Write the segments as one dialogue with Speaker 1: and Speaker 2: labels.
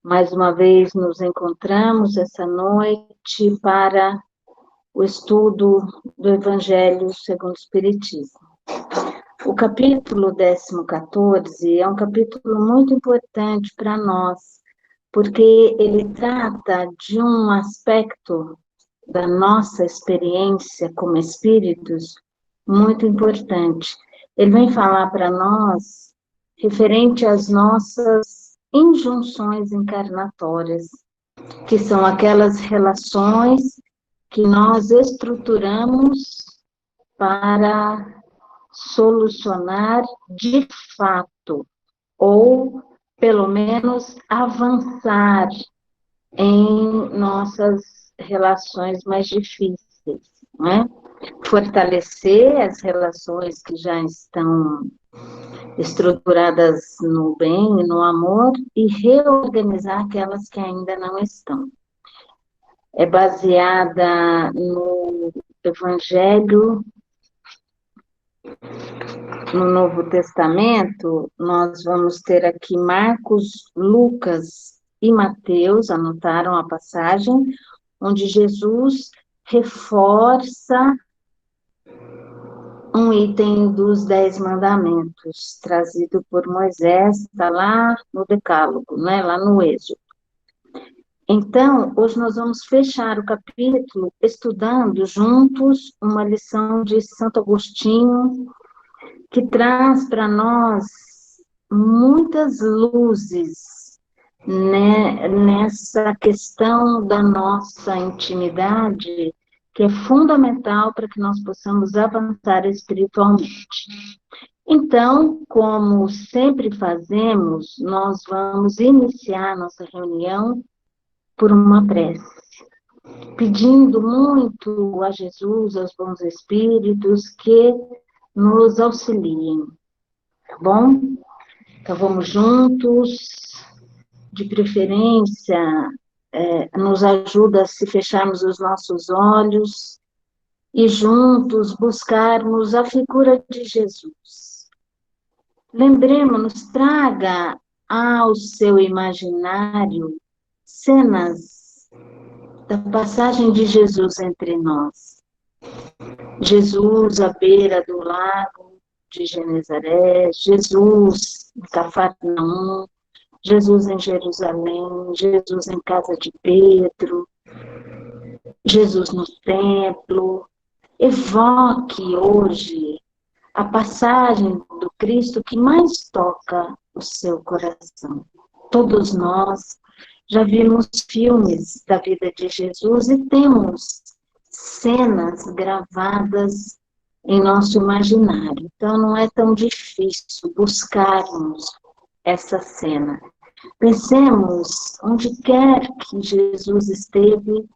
Speaker 1: Mais uma vez nos encontramos essa noite para o estudo do Evangelho segundo o Espiritismo. O capítulo 14 é um capítulo muito importante para nós, porque ele trata de um aspecto da nossa experiência como espíritos muito importante. Ele vem falar para nós referente às nossas injunções encarnatórias, que são aquelas relações que nós estruturamos para solucionar de fato, ou pelo menos avançar em nossas relações mais difíceis, né? Fortalecer as relações que já estão estruturadas no bem e no amor e reorganizar aquelas que ainda não estão. É baseada no Evangelho, no Novo Testamento. Nós vamos ter aqui Marcos, Lucas e Mateus, anotaram a passagem, onde Jesus reforça um item dos 10 mandamentos, trazido por Moisés, está lá no Decálogo, né, lá no Êxodo. Então, hoje nós vamos fechar o capítulo estudando juntos uma lição de Santo Agostinho, que traz para nós muitas luzes, né, nessa questão da nossa intimidade, que é fundamental para que nós possamos avançar espiritualmente. Então, como sempre fazemos, nós vamos iniciar nossa reunião por uma prece, pedindo muito a Jesus, aos bons espíritos, que nos auxiliem, tá bom? Então, vamos juntos, de preferência, nos ajuda se fecharmos os nossos olhos e juntos buscarmos a figura de Jesus. Lembremos-nos, traga ao seu imaginário cenas da passagem de Jesus entre nós. Jesus à beira do lago de Genezaré, Jesus em Cafarnaum, Jesus em Jerusalém, Jesus em casa de Pedro, Jesus no templo. Evoque hoje a passagem do Cristo que mais toca o seu coração. Todos nós já vimos filmes da vida de Jesus e temos cenas gravadas em nosso imaginário. Então, não é tão difícil buscarmos essa cena. Pensemos, onde quer que Jesus esteve,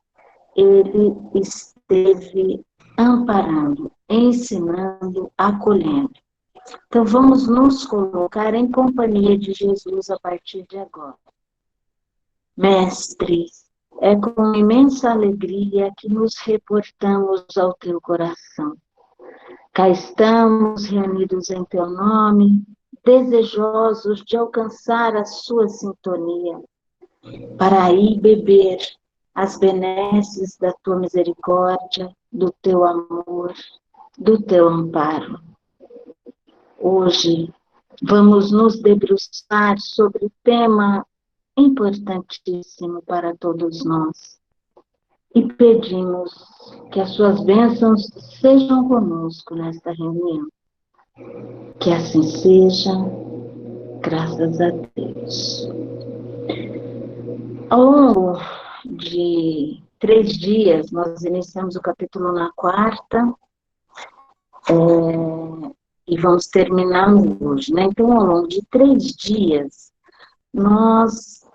Speaker 1: ele esteve amparando, ensinando, acolhendo. Então, vamos nos colocar em companhia de Jesus a partir de agora. Mestre, é com imensa alegria que nos reportamos ao teu coração. Cá estamos reunidos em teu nome, desejosos de alcançar a sua sintonia, para aí beber as benesses da tua misericórdia, do teu amor, do teu amparo. Hoje vamos nos debruçar sobre o tema importantíssimo para todos nós e pedimos que as suas bênçãos sejam conosco nesta reunião. Que assim seja, graças a Deus. Ao longo de 3 dias, nós iniciamos o capítulo na quarta, e vamos terminar hoje, né? Então, ao longo de 3 dias, nós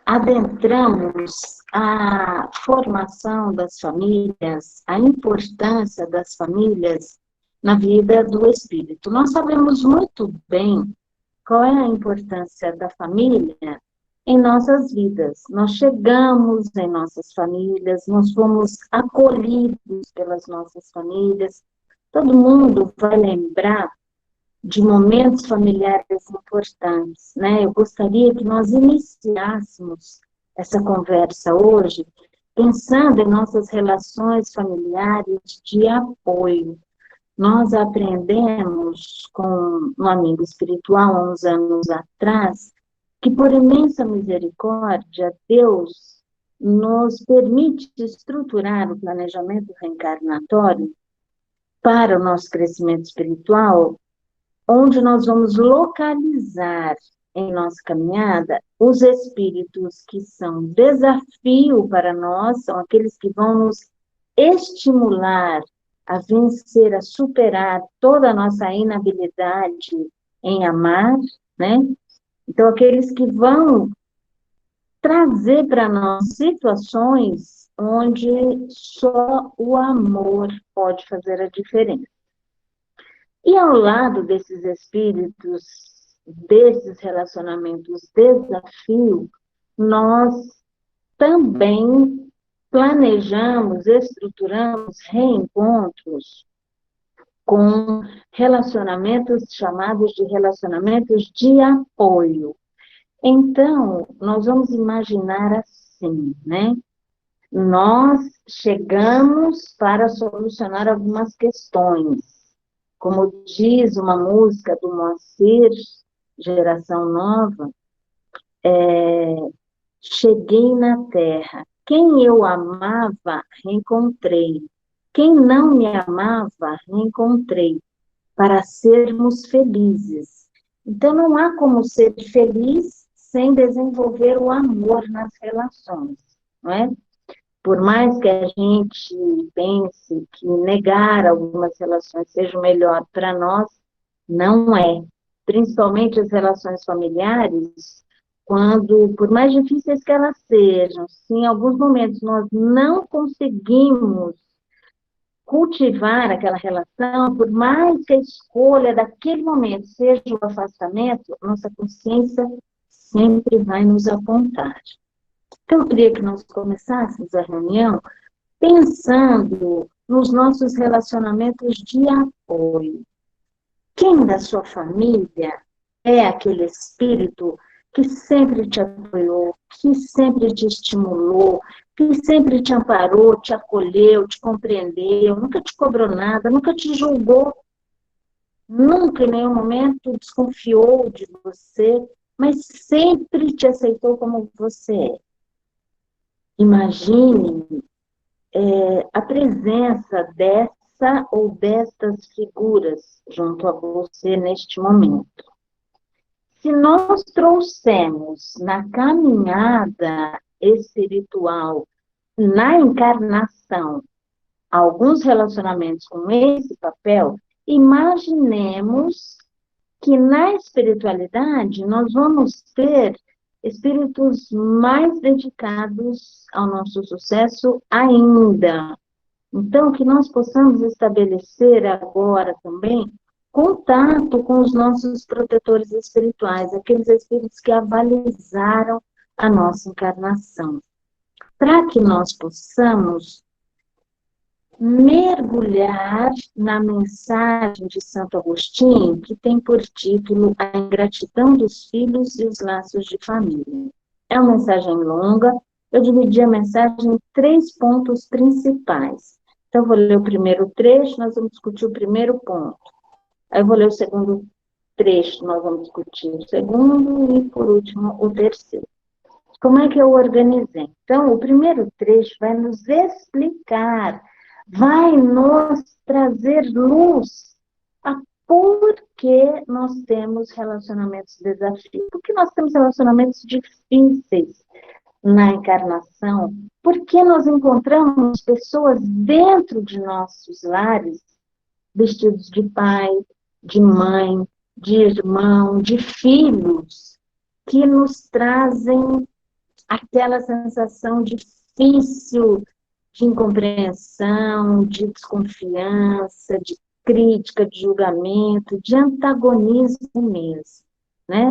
Speaker 1: adentramos a formação das famílias, a importância das famílias na vida do espírito. Nós sabemos muito bem qual é a importância da família em nossas vidas. Nós chegamos em nossas famílias, nós fomos acolhidos pelas nossas famílias. Todo mundo vai lembrar de momentos familiares importantes, né? Eu gostaria que nós iniciássemos essa conversa hoje pensando em nossas relações familiares de apoio. Nós aprendemos com um amigo espiritual há uns anos atrás que, por imensa misericórdia, Deus nos permite estruturar o planejamento reencarnatório para o nosso crescimento espiritual, onde nós vamos localizar em nossa caminhada os espíritos que são desafio para nós, são aqueles que vão nos estimular a vencer, a superar toda a nossa inabilidade em amar, né? Então, aqueles que vão trazer para nós situações onde só o amor pode fazer a diferença. E ao lado desses espíritos, desses relacionamentos desafio, nós também planejamos, estruturamos reencontros com relacionamentos chamados de relacionamentos de apoio. Então, nós vamos imaginar assim, né? Nós chegamos para solucionar algumas questões. Como diz uma música do Moacir, Geração Nova, cheguei na terra. Quem eu amava, reencontrei. Quem não me amava, reencontrei. Para sermos felizes. Então, não há como ser feliz sem desenvolver o amor nas relações, não é? Por mais que a gente pense que negar algumas relações seja o melhor para nós, não é. Principalmente as relações familiares, quando, por mais difíceis que elas sejam, se em alguns momentos nós não conseguimos cultivar aquela relação, por mais que a escolha daquele momento seja o afastamento, nossa consciência sempre vai nos apontar. Então, eu queria que nós começássemos a reunião pensando nos nossos relacionamentos de apoio. Quem da sua família é aquele espírito que sempre te apoiou, que sempre te estimulou, que sempre te amparou, te acolheu, te compreendeu, nunca te cobrou nada, nunca te julgou, nunca em nenhum momento desconfiou de você, mas sempre te aceitou como você é. Imagine a presença dessa ou destas figuras junto a você neste momento. Se nós trouxermos na caminhada espiritual, na encarnação, alguns relacionamentos com esse papel, imaginemos que na espiritualidade nós vamos ter espíritos mais dedicados ao nosso sucesso ainda. Então, que nós possamos estabelecer agora também contato com os nossos protetores espirituais, aqueles espíritos que avalizaram a nossa encarnação, para que nós possamos mergulhar na mensagem de Santo Agostinho, que tem por título A Ingratidão dos Filhos e os Laços de Família. É uma mensagem longa, eu dividi a mensagem em 3 pontos principais. Então, eu vou ler o primeiro trecho, nós vamos discutir o primeiro ponto. Aí eu vou ler o segundo trecho, nós vamos discutir o segundo e, por último, o terceiro. Como é que eu organizei? Então, o primeiro trecho vai nos explicar, vai nos trazer luz a por que nós temos relacionamentos desafios, por que nós temos relacionamentos difíceis na encarnação, por que nós encontramos pessoas dentro de nossos lares, vestidos de pai, de mãe, de irmão, de filhos, que nos trazem aquela sensação difícil de incompreensão, de desconfiança, de crítica, de julgamento, de antagonismo mesmo, né?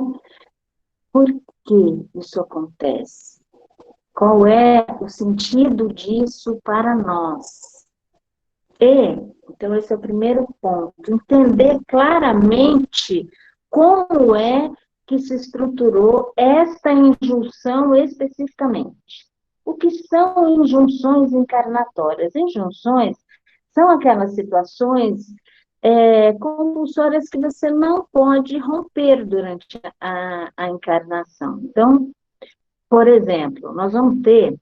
Speaker 1: Por que isso acontece? Qual é o sentido disso para nós? Então, esse é o primeiro ponto, entender claramente como é que se estruturou esta injunção especificamente. O que são injunções encarnatórias? Injunções são aquelas situações compulsórias que você não pode romper durante a encarnação. Então, por exemplo, nós vamos ter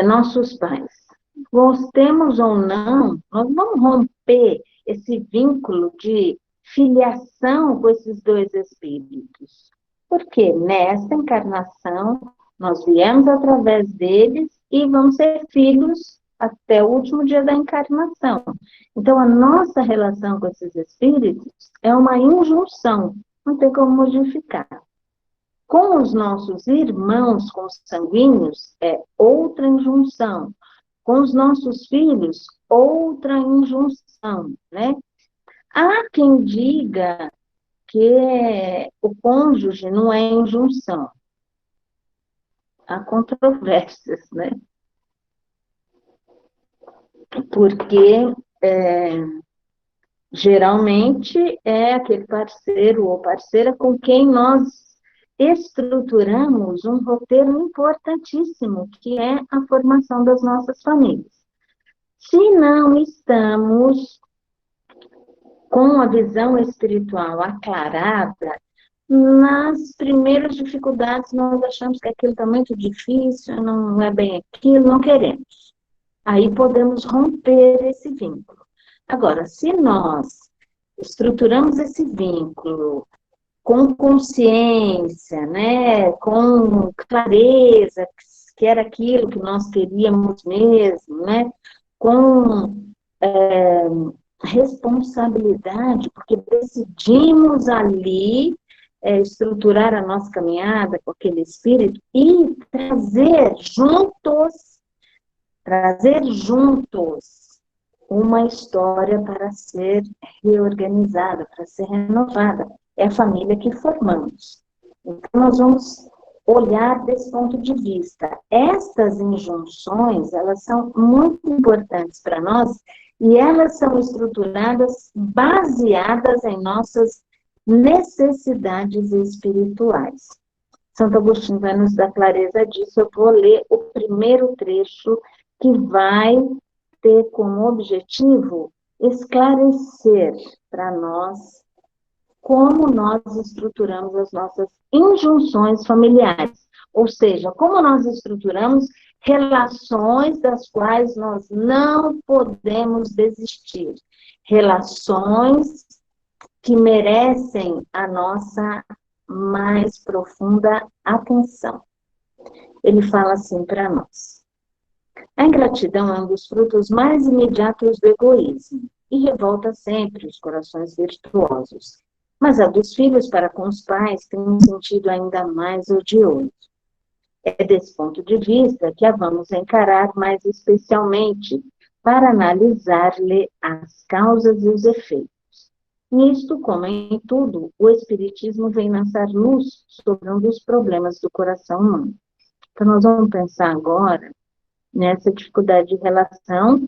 Speaker 1: nossos pais. Gostemos ou não, nós vamos romper esse vínculo de filiação com esses dois espíritos. Porque nesta encarnação, nós viemos através deles e vamos ser filhos até o último dia da encarnação. Então, a nossa relação com esses espíritos é uma injunção, não tem como modificar. Com os nossos irmãos consanguíneos, é outra injunção. Com os nossos filhos, outra injunção, né? Há quem diga que o cônjuge não é injunção. Há controvérsias, né? Porque geralmente é aquele parceiro ou parceira com quem nós estruturamos um roteiro importantíssimo, que é a formação das nossas famílias. Se não estamos com a visão espiritual aclarada, nas primeiras dificuldades nós achamos que aquilo está muito difícil, não é bem aquilo, não queremos. Aí podemos romper esse vínculo. Agora, se nós estruturamos esse vínculo com consciência, né, com clareza, que era aquilo que nós queríamos mesmo, né, com responsabilidade, porque decidimos ali estruturar a nossa caminhada com aquele espírito e trazer juntos uma história para ser reorganizada, para ser renovada. É a família que formamos. Então, nós vamos olhar desse ponto de vista. Estas injunções, elas são muito importantes para nós e elas são estruturadas baseadas em nossas necessidades espirituais. Santo Agostinho vai nos dar clareza disso. Eu vou ler o primeiro trecho que vai ter como objetivo esclarecer para nós como nós estruturamos as nossas injunções familiares, ou seja, como nós estruturamos relações das quais nós não podemos desistir, relações que merecem a nossa mais profunda atenção. Ele fala assim para nós: a ingratidão é um dos frutos mais imediatos do egoísmo e revolta sempre os corações virtuosos. Mas a dos filhos para com os pais tem um sentido ainda mais odioso. É desse ponto de vista que a vamos encarar mais especialmente para analisar-lhe as causas e os efeitos. Nisto, como em tudo, o Espiritismo vem lançar luz sobre um dos problemas do coração humano. Então, nós vamos pensar agora nessa dificuldade de relação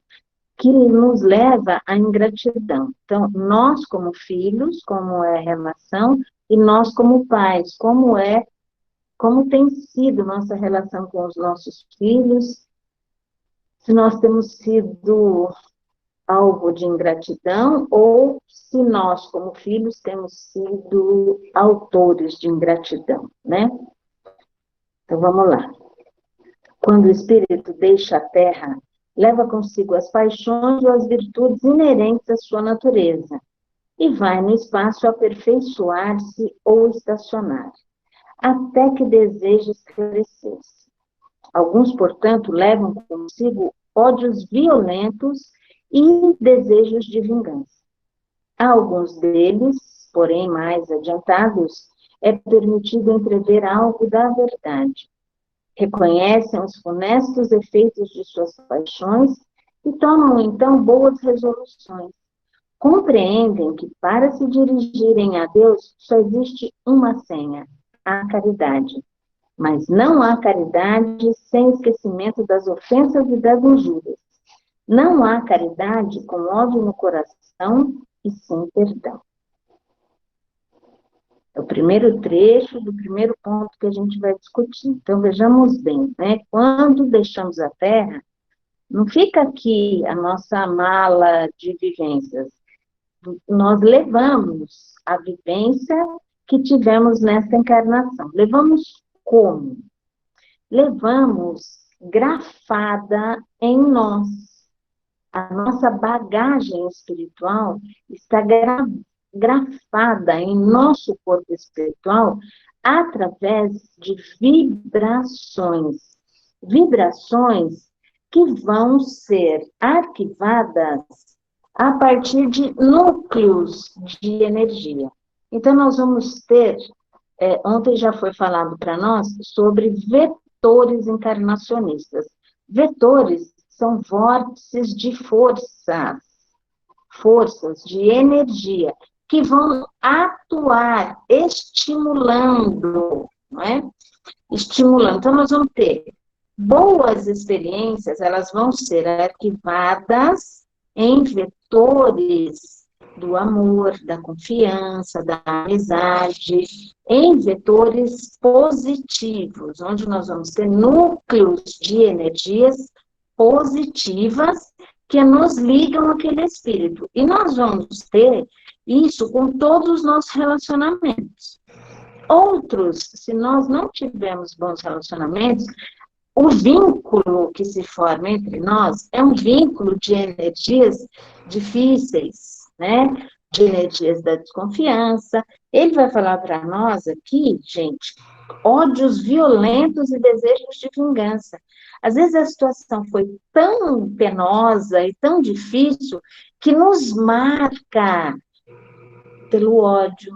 Speaker 1: que nos leva à ingratidão. Então, nós como filhos, como é a relação, e nós como pais, como tem sido nossa relação com os nossos filhos, se nós temos sido alvo de ingratidão ou se nós, como filhos, temos sido autores de ingratidão, né? Então, vamos lá. Quando o espírito deixa a terra, leva consigo as paixões ou as virtudes inerentes à sua natureza e vai no espaço aperfeiçoar-se ou estacionar, até que deseje esclarecer-se. Alguns, portanto, levam consigo ódios violentos e desejos de vingança. A alguns deles, porém mais adiantados, é permitido entrever algo da verdade. Reconhecem os funestos efeitos de suas paixões e tomam, então, boas resoluções. Compreendem que, para se dirigirem a Deus, só existe uma senha, a caridade. Mas não há caridade sem esquecimento das ofensas e das injúrias. Não há caridade com ódio no coração e sem perdão. É o primeiro trecho do primeiro ponto que a gente vai discutir. Então, vejamos bem, né? Quando deixamos a Terra, não fica aqui a nossa mala de vivências. Nós levamos a vivência que tivemos nessa encarnação. Levamos como? Levamos grafada em nós. A nossa bagagem espiritual está grafada em nosso corpo espiritual através de vibrações. Vibrações que vão ser arquivadas a partir de núcleos de energia. Então, nós vamos ter, ontem já foi falado para nós, sobre vetores encarnacionistas. Vetores são vórtices de forças de energia, que vão atuar estimulando, não é? Estimulando. Então, nós vamos ter boas experiências, elas vão ser arquivadas em vetores do amor, da confiança, da amizade, em vetores positivos, onde nós vamos ter núcleos de energias positivas que nos ligam àquele espírito. E nós vamos ter isso com todos os nossos relacionamentos. Outros, se nós não tivermos bons relacionamentos, o vínculo que se forma entre nós é um vínculo de energias difíceis, né? De energias da desconfiança. Ele vai falar para nós aqui, gente, ódios violentos e desejos de vingança. Às vezes a situação foi tão penosa e tão difícil que nos marca pelo ódio,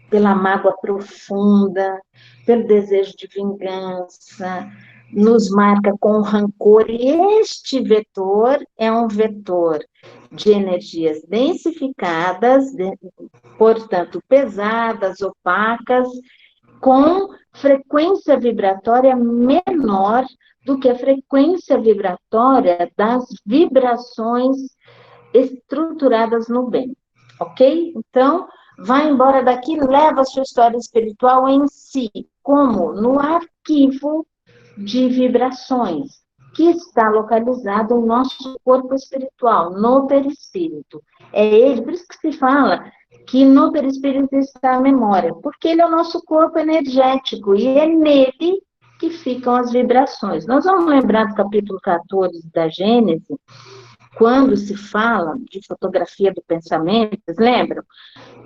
Speaker 1: pela mágoa profunda, pelo desejo de vingança, nos marca com rancor, e este vetor é um vetor de energias densificadas, portanto, pesadas, opacas, com frequência vibratória menor do que a frequência vibratória das vibrações estruturadas no bem, ok? Então, vai embora daqui, leva a sua história espiritual em si, como? No arquivo de vibrações, que está localizado no nosso corpo espiritual, no perispírito. É ele, por isso que se fala que no perispírito está a memória, porque ele é o nosso corpo energético, e é nele que ficam as vibrações. Nós vamos lembrar do capítulo 14 da Gênesis, quando se fala de fotografia do pensamento, vocês lembram?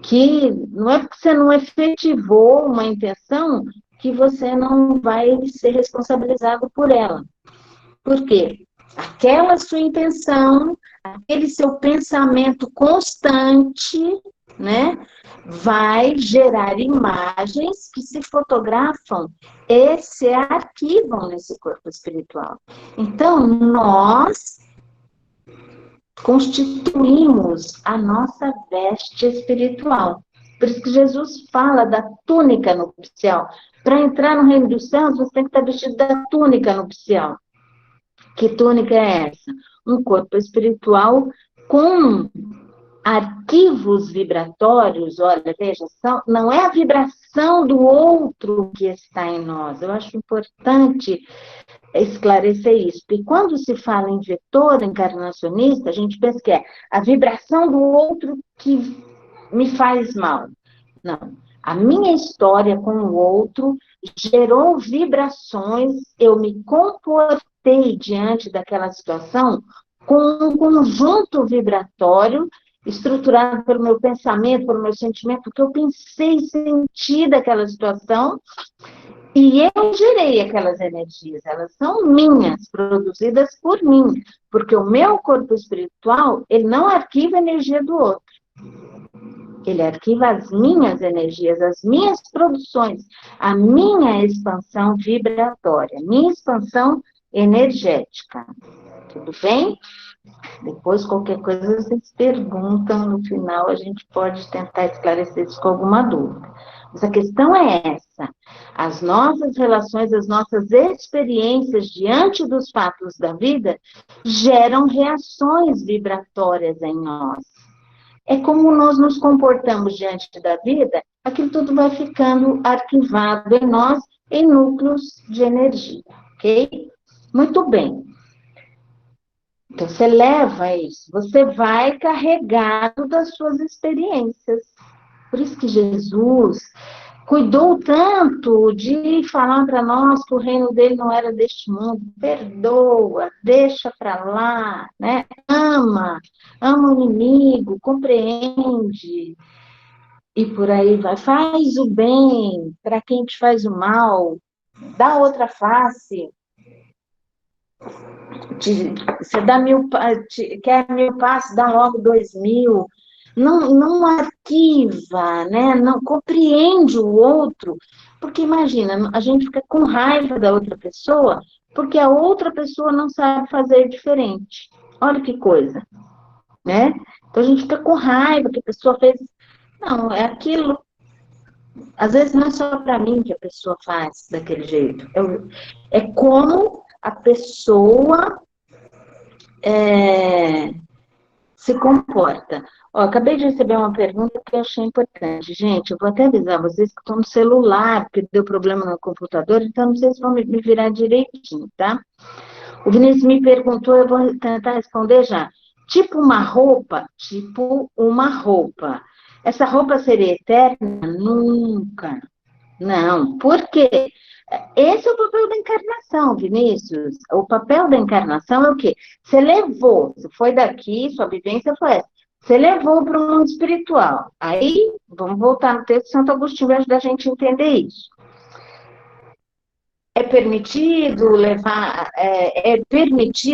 Speaker 1: Que não é porque você não efetivou uma intenção que você não vai ser responsabilizado por ela. Por quê? Aquela sua intenção, aquele seu pensamento constante, né, vai gerar imagens que se fotografam e se arquivam nesse corpo espiritual. Então, nós constituímos a nossa veste espiritual. Por isso que Jesus fala da túnica nupcial. Para entrar no reino dos céus, você tem que estar vestido da túnica nupcial. Que túnica é essa? Um corpo espiritual com arquivos vibratórios, olha, veja, não é a vibração do outro que está em nós. Eu acho importante esclarecer isso. E quando se fala em vetor encarnacionista, a gente pensa que é a vibração do outro que me faz mal. Não. A minha história com o outro gerou vibrações, eu me comportei diante daquela situação com um conjunto vibratório estruturado pelo meu pensamento, pelo meu sentimento, porque eu pensei e senti daquela situação e eu gerei aquelas energias, elas são minhas, produzidas por mim, porque o meu corpo espiritual, ele não arquiva a energia do outro. Ele arquiva as minhas energias, as minhas produções, a minha expansão vibratória, minha expansão energética. Tudo bem? Depois, qualquer coisa, vocês perguntam no final, a gente pode tentar esclarecer isso com alguma dúvida. Mas a questão é essa. As nossas relações, as nossas experiências diante dos fatos da vida geram reações vibratórias em nós. É como nós nos comportamos diante da vida, aquilo tudo vai ficando arquivado em nós, em núcleos de energia, ok? Muito bem. Então, você leva isso, você vai carregado das suas experiências. Por isso que Jesus cuidou tanto de falar para nós que o reino dele não era deste mundo. Perdoa, deixa para lá, né? Ama o inimigo, compreende. E por aí vai. Faz o bem para quem te faz o mal. Dá outra face. Você dá quer 1000 passos, dá logo 2000. Não arquiva, né? Não compreende o outro, porque imagina, a gente fica com raiva da outra pessoa, porque a outra pessoa não sabe fazer diferente. Olha que coisa, né? Então a gente fica com raiva que a pessoa fez. Não, é aquilo. Às vezes não é só para mim que a pessoa faz daquele jeito. É como a pessoa se comporta. Ó, acabei de receber uma pergunta que eu achei importante. Gente, eu vou até avisar vocês que estou no celular, porque deu problema no computador, então não sei se vão me virar direitinho, tá? O Vinícius me perguntou, eu vou tentar responder já. Tipo uma roupa? Tipo uma roupa. Essa roupa seria eterna? Nunca. Não. Por quê? Esse é o papel da encarnação, Vinícius. O papel da encarnação é o quê? Você levou, você foi daqui, sua vivência foi essa. Você levou para o mundo espiritual. Aí, vamos voltar no texto de Santo Agostinho, vai ajudar a gente a entender isso. É permitido levar,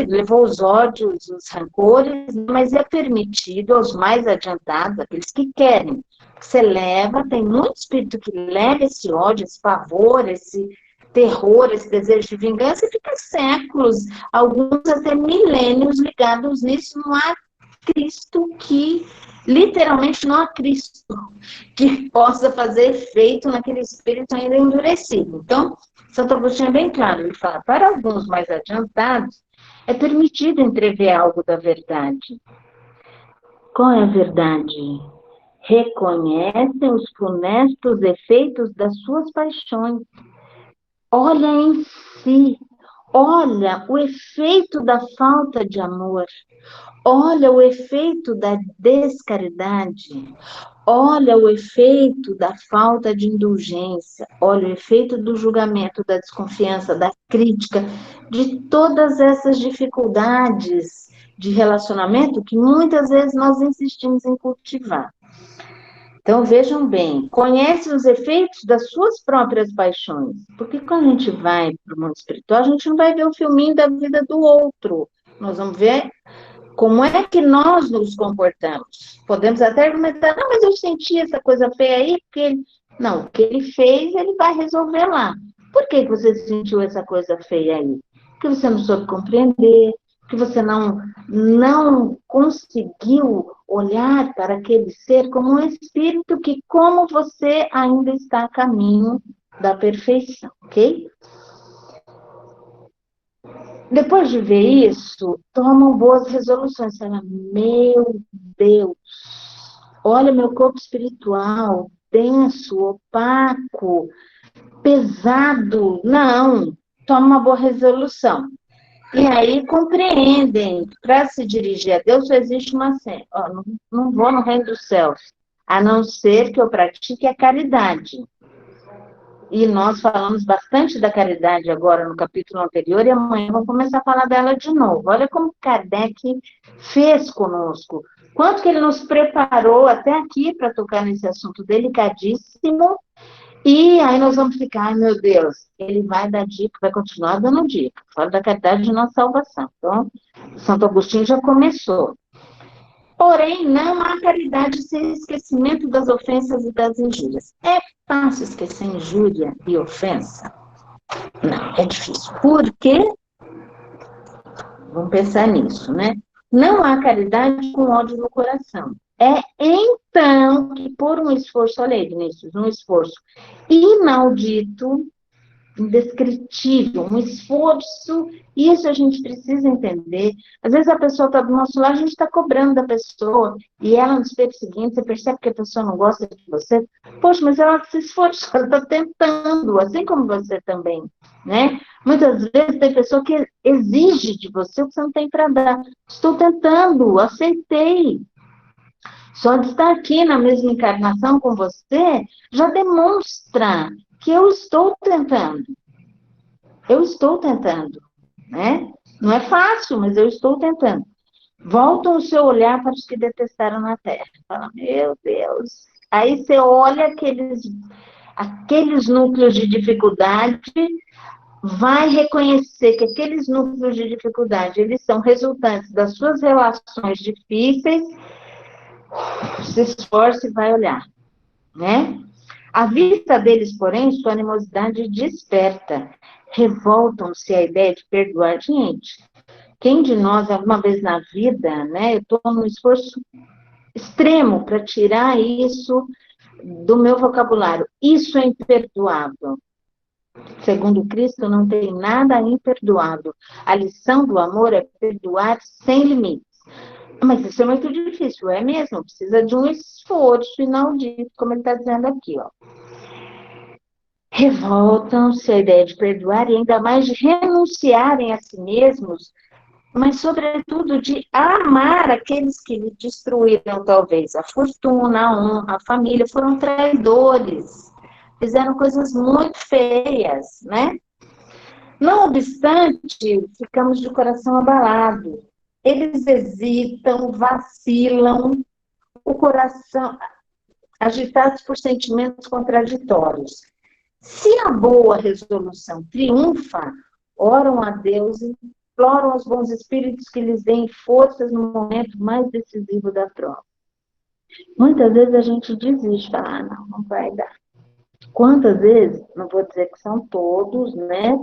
Speaker 1: levou os ódios, os rancores, mas é permitido aos mais adiantados, aqueles que querem. Você leva, tem muito espírito que leva esse ódio, esse pavor, esse terror, esse desejo de vingança, e fica séculos, alguns até milênios ligados nisso. Não há Cristo que, literalmente, não há Cristo que possa fazer efeito naquele espírito ainda endurecido. Então, Santo Agostinho é bem claro, ele fala, para alguns mais adiantados, é permitido entrever algo da verdade. Qual é a verdade? Reconhecem os funestos efeitos das suas paixões. Olha em si, olha o efeito da falta de amor, olha o efeito da descaridade, olha o efeito da falta de indulgência, olha o efeito do julgamento, da desconfiança, da crítica, de todas essas dificuldades de relacionamento que muitas vezes nós insistimos em cultivar. Então, vejam bem, conhece os efeitos das suas próprias paixões. Porque quando a gente vai para o mundo espiritual, a gente não vai ver o filminho da vida do outro. Nós vamos ver como é que nós nos comportamos. Podemos até argumentar, não, mas eu senti essa coisa feia aí, porque ele... Não, o que ele fez, ele vai resolver lá. Por que você sentiu essa coisa feia aí? Porque você não soube compreender, que você não conseguiu olhar para aquele ser como um espírito que, como você, ainda está a caminho da perfeição, ok? Depois de ver isso, tomam boas resoluções. Fala, meu Deus, olha meu corpo espiritual, denso, opaco, pesado. Não, toma uma boa resolução. E aí compreendem, para se dirigir a Deus só existe uma senha. Não vou no reino dos céus, a não ser que eu pratique a caridade. E nós falamos bastante da caridade agora no capítulo anterior, e amanhã vamos começar a falar dela de novo. Olha como Kardec fez conosco. Quanto que ele nos preparou até aqui para tocar nesse assunto delicadíssimo. E aí nós vamos ficar, ai meu Deus, ele vai dar dica, vai continuar dando dica. Fala da caridade de nossa salvação. Então, Santo Agostinho já começou. Porém, não há caridade sem esquecimento das ofensas e das injúrias. É fácil esquecer injúria e ofensa? Não, é difícil. Por quê? Vamos pensar nisso, né? Não há caridade com ódio no coração. É então que por um esforço, olha aí, Vinícius, um esforço inaudito, indescritível, um esforço, isso a gente precisa entender. Às vezes a pessoa está do nosso lado, a gente está cobrando da pessoa, e ela nos perseguindo, você percebe que a pessoa não gosta de você, poxa, mas ela se esforçou, ela está tentando, assim como você também, né? Muitas vezes tem pessoa que exige de você o que você não tem para dar. Estou tentando, aceitei. Só de estar aqui na mesma encarnação com você já demonstra que eu estou tentando. Eu estou tentando, né? Não é fácil, mas eu estou tentando. Voltam o seu olhar para os que detestaram na terra. Fala, meu Deus. Aí você olha aqueles núcleos de dificuldade, vai reconhecer que aqueles núcleos de dificuldade, eles são resultantes das suas relações difíceis, se esforça e vai olhar, né? À vista deles, porém, sua animosidade desperta. Revoltam-se à ideia de perdoar. Gente, quem de nós, alguma vez na vida, né, eu estou num esforço extremo para tirar isso do meu vocabulário. Isso é imperdoável. Segundo Cristo, não tem nada imperdoável. A lição do amor é perdoar sem limites. Mas isso é muito difícil, é mesmo? Precisa de um esforço inaudito, como ele está dizendo aqui, ó. Revoltam-se à ideia de perdoar e ainda mais de renunciarem a si mesmos, mas, sobretudo, de amar aqueles que lhe destruíram, talvez, a fortuna, a honra, a família, foram traidores, fizeram coisas muito feias, né? Não obstante, ficamos de coração abalado. Eles hesitam, vacilam, o coração agitados por sentimentos contraditórios. Se a boa resolução triunfa, oram a Deus e imploram aos bons espíritos que lhes deem forças no momento mais decisivo da prova. Muitas vezes a gente desiste, fala, não vai dar. Quantas vezes, não vou dizer que são todos, né?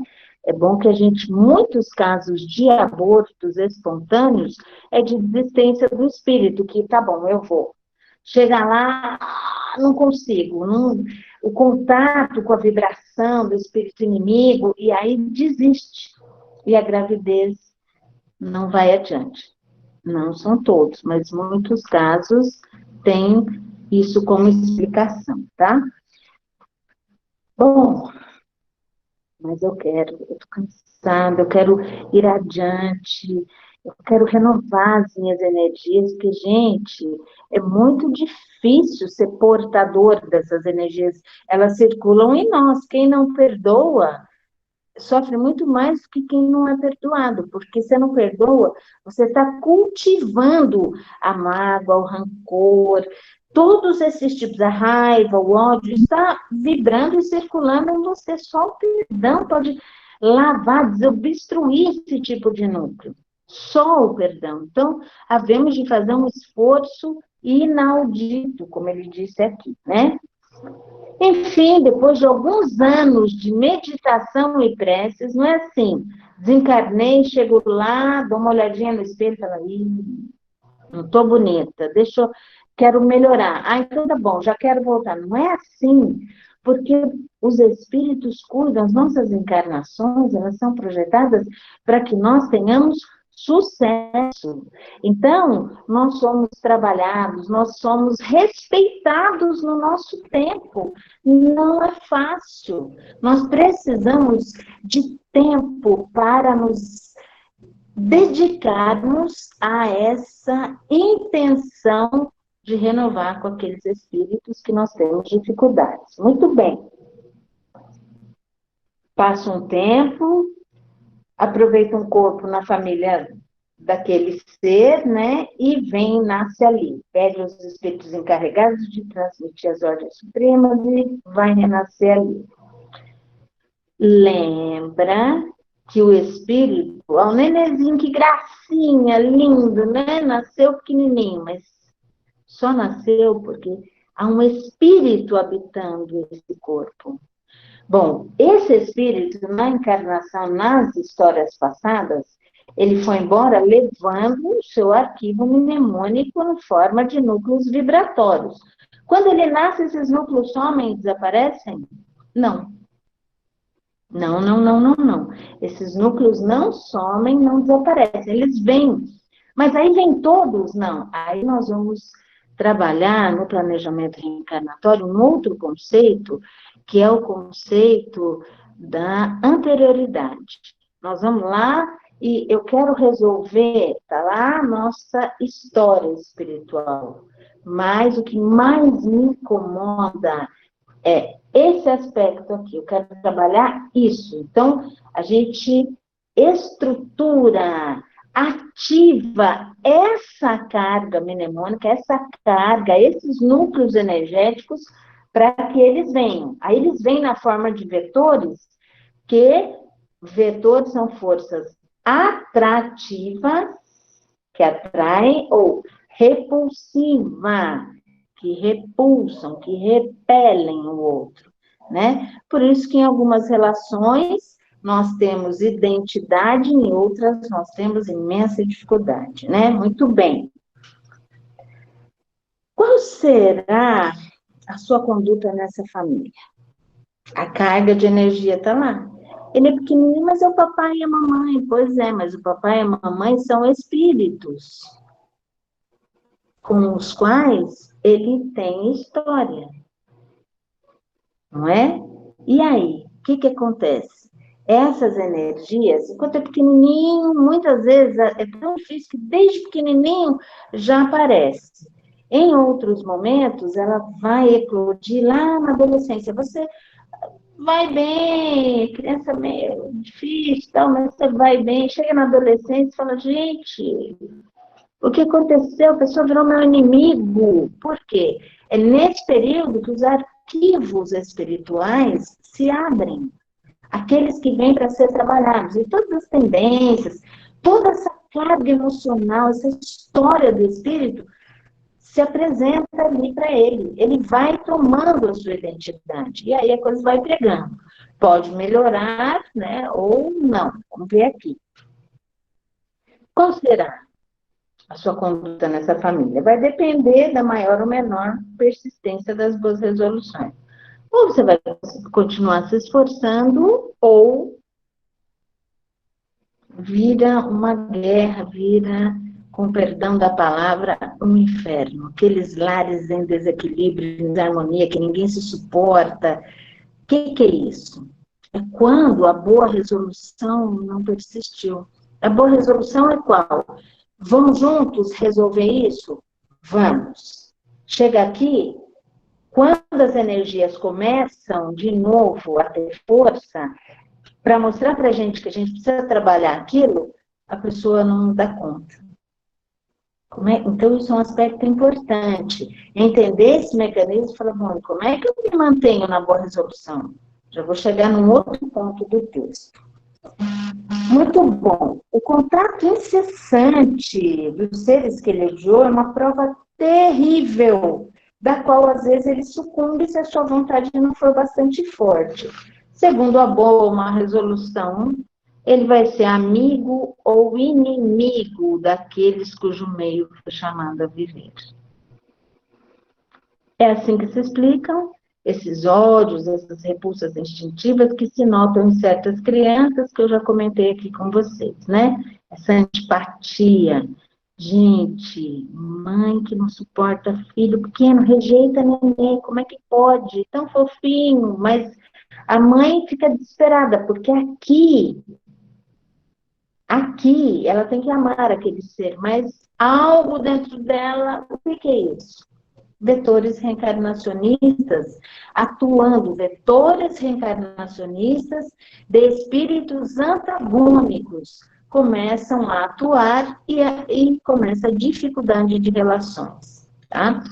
Speaker 1: É bom que a gente, muitos casos de abortos espontâneos, é de desistência do espírito, que tá bom, eu vou. Chega lá, não consigo, não, o contato com a vibração do espírito inimigo, e aí desiste. E a gravidez não vai adiante. Não são todos, mas muitos casos têm isso como explicação, tá? Bom, mas eu tô cansada, eu quero ir adiante, eu quero renovar as minhas energias, porque, gente, é muito difícil ser portador dessas energias. Elas circulam em nós. Quem não perdoa sofre muito mais que quem não é perdoado, porque você não perdoa, você está cultivando a mágoa, o rancor, todos esses tipos, a raiva, o ódio, está vibrando e circulando em você. Só o perdão pode lavar, desobstruir esse tipo de núcleo. Só o perdão. Então, havemos de fazer um esforço inaudito, como ele disse aqui, né? Enfim, depois de alguns anos de meditação e preces, não é assim, desencarnei, chego lá, dou uma olhadinha no espelho e falo, não estou bonita, quero melhorar. Ah, então tá bom, já quero voltar. Não é assim, porque os espíritos cuidam, as nossas encarnações, elas são projetadas para que nós tenhamos sucesso. Então, nós somos trabalhados, nós somos respeitados no nosso tempo. Não é fácil. Nós precisamos de tempo para nos dedicarmos a essa intenção de renovar com aqueles espíritos que nós temos dificuldades. Muito bem. Passa um tempo, aproveita um corpo na família daquele ser, né? E vem, nasce ali. Pede aos espíritos encarregados de transmitir as ordens supremas e vai renascer ali. Lembra que o espírito, ó, o nenenzinho, que gracinha, lindo, né? Nasceu pequenininho, mas só nasceu porque há um espírito habitando esse corpo. Bom, esse espírito, na encarnação, nas histórias passadas, Ele foi embora levando o seu arquivo mnemônico em forma de núcleos vibratórios. Quando ele nasce, esses núcleos somem e desaparecem? Não. Não, não, não, não, não. Esses núcleos não somem, não desaparecem. Eles vêm. Mas aí vêm todos? Não. Aí nós vamos trabalhar no planejamento reencarnatório um outro conceito, que é o conceito da anterioridade. Nós vamos lá e eu quero resolver, tá lá a nossa história espiritual. Mas o que mais me incomoda é esse aspecto aqui, eu quero trabalhar isso. Então, a gente estrutura, ativa essa carga mnemônica, essa carga, esses núcleos energéticos, para que eles venham. Aí eles vêm na forma de vetores, que vetores são forças atrativas, que atraem, ou repulsiva, que repulsam, que repelem o outro, né? Por isso que em algumas relações nós temos identidade, em outras nós temos imensa dificuldade, né? Muito bem. Qual será a sua conduta nessa família? A carga de energia está lá. Ele é pequenininho, mas é o papai e a mamãe. Pois é, mas o papai e a mamãe são espíritos com os quais ele tem história, não é? E aí, o que acontece? Essas energias, enquanto é pequenininho, muitas vezes é tão difícil que desde pequenininho já aparece. Em outros momentos, ela vai eclodir lá na adolescência. Você vai bem, criança meio difícil, tal, mas você vai bem. Chega na adolescência e fala, gente, o que aconteceu? A pessoa virou meu inimigo. Por quê? É nesse período que os arquivos espirituais se abrem. Aqueles que vêm para ser trabalhados. E todas as tendências, toda essa carga emocional, essa história do espírito, se apresenta ali para ele. Ele vai tomando a sua identidade. E aí a coisa vai pegando. Pode melhorar, né? Ou não. Vamos ver aqui. Qual será a sua conduta nessa família? Vai depender da maior ou menor persistência das boas resoluções. Ou você vai continuar se esforçando, ou vira uma guerra, vira, com perdão da palavra, um inferno. Aqueles lares em desequilíbrio, em desarmonia, que ninguém se suporta. O que é isso? É quando a boa resolução não persistiu. A boa resolução é qual? Vamos juntos resolver isso? Vamos. Chega aqui, quando as energias começam de novo a ter força, para mostrar para a gente que a gente precisa trabalhar aquilo, a pessoa não dá conta. Então, isso é um aspecto importante. Entender esse mecanismo e falar, bom, como é que eu me mantenho na boa resolução? Já vou chegar num outro ponto do texto. Muito bom. O contato incessante dos seres que ele odiou é uma prova terrível, da qual às vezes ele sucumbe se a sua vontade não for bastante forte. Segundo a boa ou má resolução, ele vai ser amigo ou inimigo daqueles cujo meio foi chamado a viver. É assim que se explicam esses ódios, essas repulsas instintivas que se notam em certas crianças, que eu já comentei aqui com vocês, né? Essa antipatia. Gente, mãe que não suporta filho pequeno, rejeita neném, como é que pode? Tão fofinho, mas a mãe fica desesperada, porque aqui, ela tem que amar aquele ser, mas algo dentro dela, o que é isso? Vetores reencarnacionistas, atuando, vetores reencarnacionistas de espíritos antagônicos, começam a atuar e começa a dificuldade de relações, tá?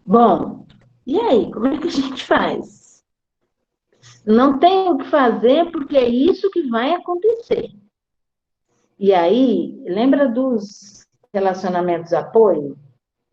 Speaker 1: Bom, e aí, como é que a gente faz? Não tem o que fazer, porque é isso que vai acontecer. E aí, lembra dos relacionamentos apoio?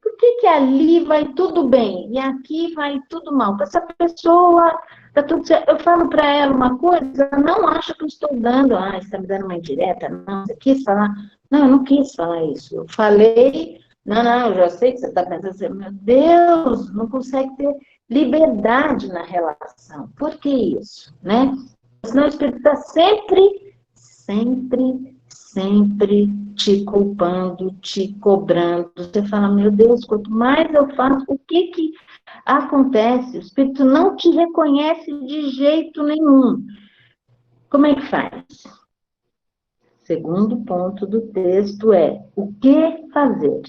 Speaker 1: Por que ali vai tudo bem e aqui vai tudo mal? Essa pessoa tá tudo certo. Eu falo para ela uma coisa, ela não acha que eu estou dando, você está me dando uma indireta, não, você quis falar. Não, eu não quis falar isso. Eu falei, não, eu já sei que você está pensando assim, meu Deus, não consegue ter liberdade na relação. Por que isso, né? Senão o Espírito está sempre te culpando, te cobrando. Você fala, meu Deus, quanto mais eu faço, o que acontece? O Espírito não te reconhece de jeito nenhum. Como é que faz? Segundo ponto do texto é, o que fazer?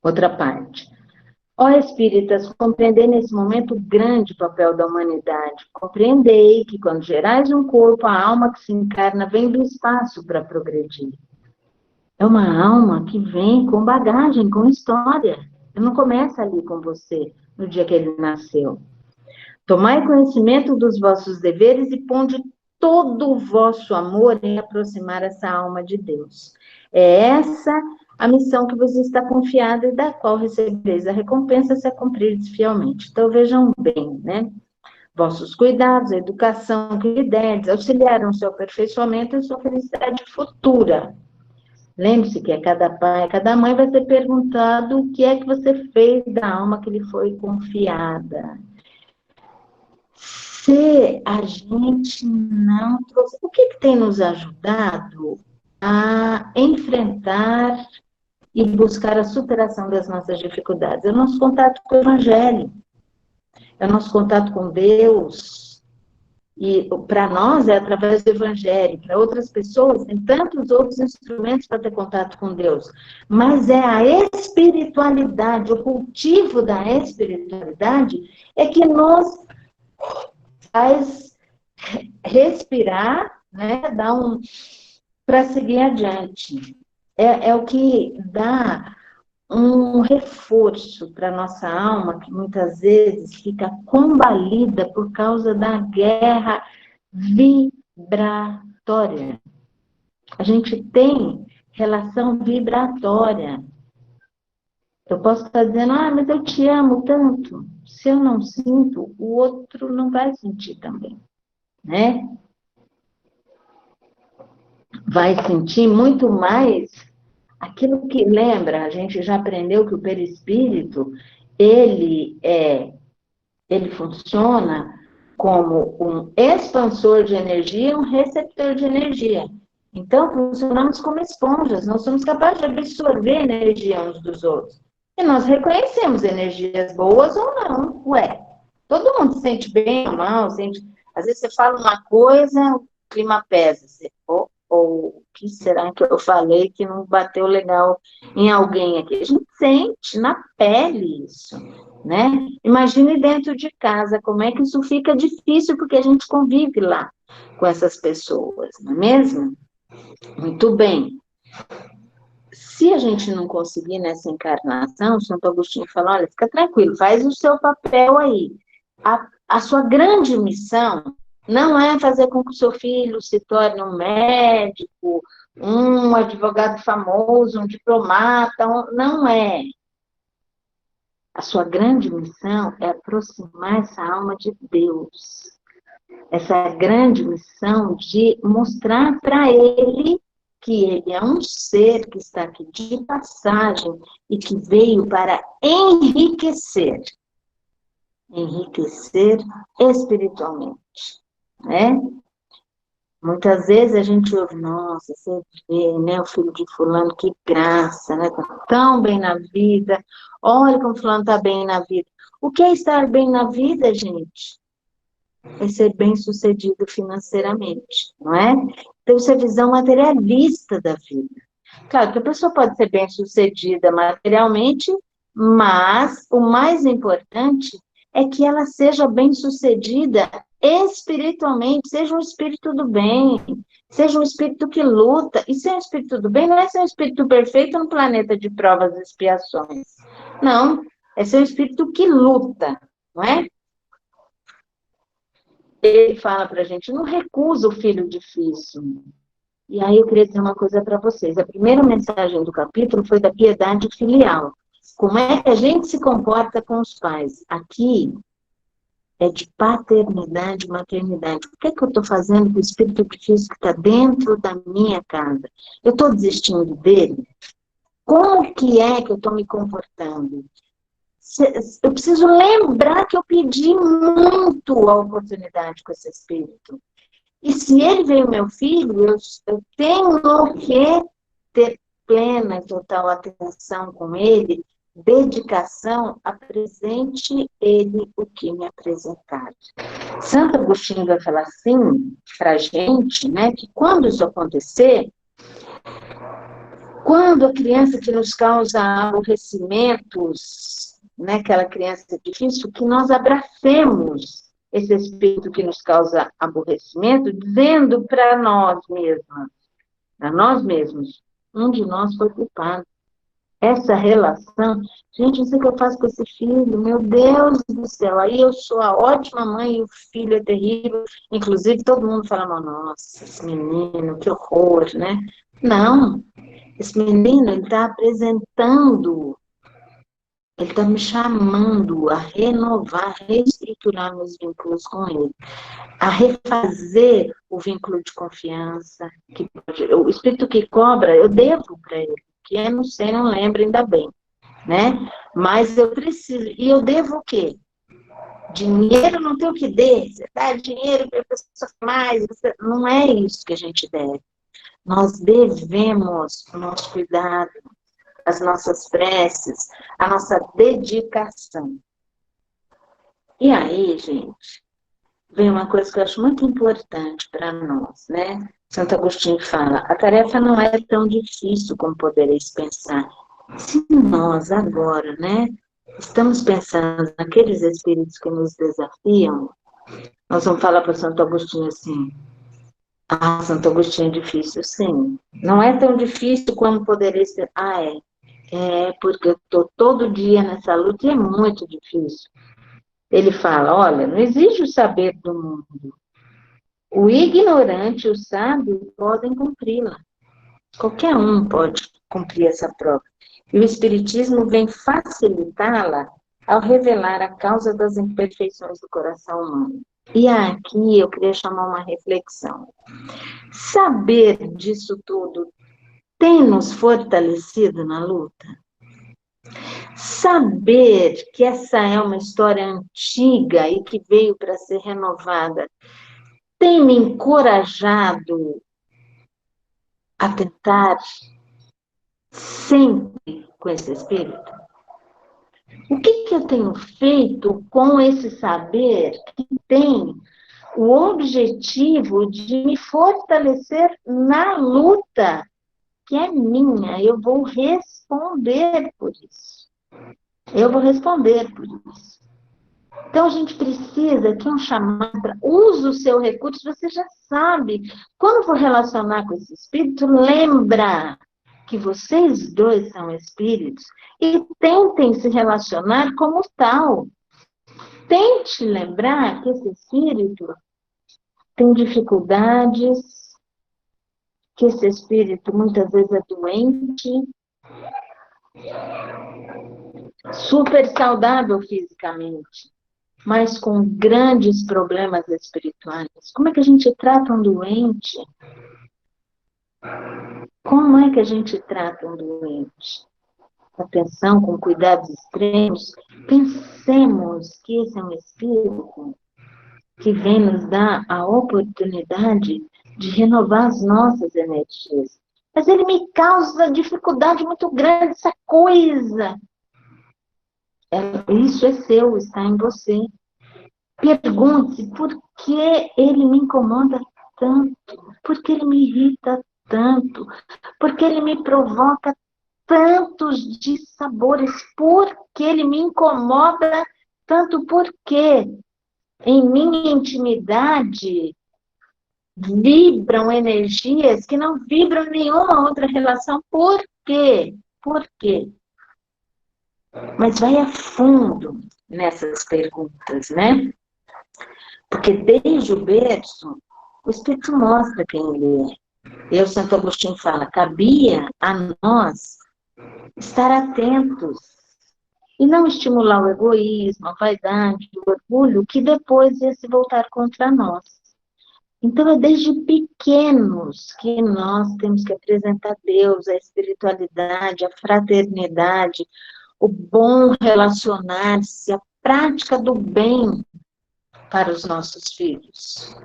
Speaker 1: Outra parte. Ó Espíritas, compreendei nesse momento o grande papel da humanidade. Compreendei que quando gerais um corpo, a alma que se encarna vem do espaço para progredir. É uma alma que vem com bagagem, com história. Ele não começa ali com você, no dia que ele nasceu. Tomai conhecimento dos vossos deveres e ponde todo o vosso amor em aproximar essa alma de Deus. É essa a missão que vos está confiada e da qual recebereis a recompensa se a cumprirdes fielmente. Então, vejam bem, né? Vossos cuidados, a educação que lhe derdes, auxiliaram o seu aperfeiçoamento e sua felicidade futura. Lembre-se que a cada pai, a cada mãe vai ser perguntado o que é que você fez da alma que lhe foi confiada. Se a gente não trouxe... O que tem nos ajudado a enfrentar e buscar a superação das nossas dificuldades? É o nosso contato com o Evangelho, é o nosso contato com Deus. E para nós é através do Evangelho, para outras pessoas tem tantos outros instrumentos para ter contato com Deus. Mas é a espiritualidade, o cultivo da espiritualidade é que nos faz respirar, né, para seguir adiante. É o que dá um reforço para a nossa alma, que muitas vezes fica combalida por causa da guerra vibratória. A gente tem relação vibratória. Eu posso estar dizendo, mas eu te amo tanto. Se eu não sinto, o outro não vai sentir também, né? Vai sentir muito mais aquilo que lembra, a gente já aprendeu que o perispírito, ele funciona como um expansor de energia e um receptor de energia. Então, funcionamos como esponjas, nós somos capazes de absorver a energia uns dos outros. E nós reconhecemos energias boas ou não. Ué, todo mundo se sente bem ou mal, sente... Às vezes você fala uma coisa, o clima pesa. Você, ou o que será que eu falei que não bateu legal em alguém aqui? A gente sente na pele isso, né? Imagine dentro de casa, como é que isso fica difícil, porque a gente convive lá com essas pessoas, não é mesmo? Muito bem. Se a gente não conseguir nessa encarnação, o Santo Agostinho fala, olha, fica tranquilo, faz o seu papel aí. A sua grande missão não é fazer com que o seu filho se torne um médico, um advogado famoso, um diplomata, não é. A sua grande missão é aproximar essa alma de Deus. Essa grande missão de mostrar para ele que ele é um ser que está aqui de passagem e que veio para enriquecer espiritualmente, né? Muitas vezes a gente ouve, nossa, você vê, né, o filho de fulano, que graça, né, tá tão bem na vida, olha como fulano tá bem na vida. O que é estar bem na vida, gente? É ser bem-sucedido financeiramente, não é? Ter essa visão materialista da vida. Claro que a pessoa pode ser bem-sucedida materialmente, mas o mais importante é que ela seja bem-sucedida espiritualmente, seja um espírito do bem, seja um espírito que luta. E ser um espírito do bem não é ser um espírito perfeito no planeta de provas e expiações. Não, é ser um espírito que luta, não é? Ele fala para a gente, não recusa o filho difícil. E aí eu queria dizer uma coisa para vocês. A primeira mensagem do capítulo foi da piedade filial. Como é que a gente se comporta com os pais? Aqui, é de paternidade e maternidade. O que é que eu estou fazendo com o espírito difícil que está dentro da minha casa? Eu estou desistindo dele? Como que é que eu estou me comportando? Eu preciso lembrar que eu pedi muito a oportunidade com esse espírito. E se ele veio meu filho, eu tenho que ter plena e total atenção com ele, dedicação a presente ele o que me apresentar. Santo Agostinho vai falar assim para a gente, né, que quando isso acontecer, quando a criança que nos causa aborrecimentos, né, aquela criança difícil, que nós abracemos esse espírito que nos causa aborrecimento, dizendo para nós mesmos, um de nós foi culpado. Essa relação, gente, não sei o que eu faço com esse filho, meu Deus do céu, aí eu sou a ótima mãe e o filho é terrível, inclusive todo mundo fala, nossa, esse menino, que horror, né? Não, esse menino, ele está apresentando, ele está me chamando a renovar, reestruturar meus vínculos com ele, a refazer o vínculo de confiança, o espírito que cobra, eu devo para ele, que eu não sei, não lembro, ainda bem, né? Mas eu preciso, e eu devo o quê? Dinheiro não tem o que dê, você dá dinheiro para a pessoa mais, não é isso que a gente deve. Nós devemos o nosso cuidado, as nossas preces, a nossa dedicação. E aí, gente, vem uma coisa que eu acho muito importante para nós, né? Santo Agostinho fala, a tarefa não é tão difícil como podereis pensar. Se nós agora, né, estamos pensando naqueles espíritos que nos desafiam, nós vamos falar para Santo Agostinho assim, Santo Agostinho é difícil, sim. Não é tão difícil como poderia ser. É porque eu estou todo dia nessa luta e é muito difícil. Ele fala, olha, não exige o saber do mundo. O ignorante e o sábio podem cumpri-la. Qualquer um pode cumprir essa prova. E o Espiritismo vem facilitá-la ao revelar a causa das imperfeições do coração humano. E aqui eu queria chamar uma reflexão. Saber disso tudo tem nos fortalecido na luta? Saber que essa é uma história antiga e que veio para ser renovada tem me encorajado a tentar sempre com esse espírito? O que eu tenho feito com esse saber que tem o objetivo de me fortalecer na luta que é minha? Eu vou responder por isso. Eu vou responder por isso. Então, a gente precisa aqui um chamado para use o seu recurso, você já sabe. Quando for relacionar com esse espírito, lembra que vocês dois são espíritos e tentem se relacionar como tal. Tente lembrar que esse espírito tem dificuldades, que esse espírito muitas vezes é doente, super saudável fisicamente, mas com grandes problemas espirituais. Como é que a gente trata um doente? Como é que a gente trata um doente? Com atenção, com cuidados extremos. Pensemos que esse é um espírito que vem nos dar a oportunidade de renovar as nossas energias. Mas ele me causa dificuldade muito grande, essa coisa. Isso é seu, está em você. Pergunte por que ele me incomoda tanto, por que ele me irrita tanto, por que ele me provoca tantos dissabores, por que ele me incomoda tanto, por quê? Em minha intimidade vibram energias que não vibram em nenhuma outra relação. Por quê? Por quê? Mas vai a fundo nessas perguntas, né? Porque desde o berço, o Espírito mostra quem ele é. E o Santo Agostinho fala, cabia a nós estar atentos E não estimular o egoísmo, a vaidade, o orgulho, que depois ia se voltar contra nós. Então, é desde pequenos que nós temos que apresentar a Deus, a espiritualidade, a fraternidade, o bom relacionar-se, a prática do bem para os nossos filhos.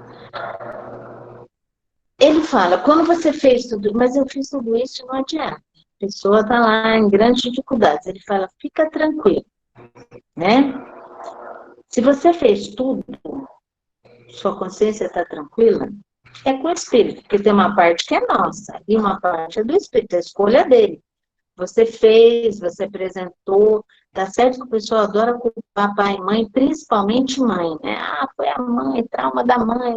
Speaker 1: Ele fala, quando você fez tudo, mas eu fiz tudo isso, não adianta. A pessoa está lá em grandes dificuldades. Ele fala, fica tranquilo, né? Se você fez tudo, sua consciência está tranquila, é com o Espírito, porque tem uma parte que é nossa e uma parte é do Espírito, é a escolha dele. Você fez, você apresentou, tá certo que o pessoal adora culpar pai e mãe, principalmente mãe, né? Ah, foi a mãe, trauma da mãe.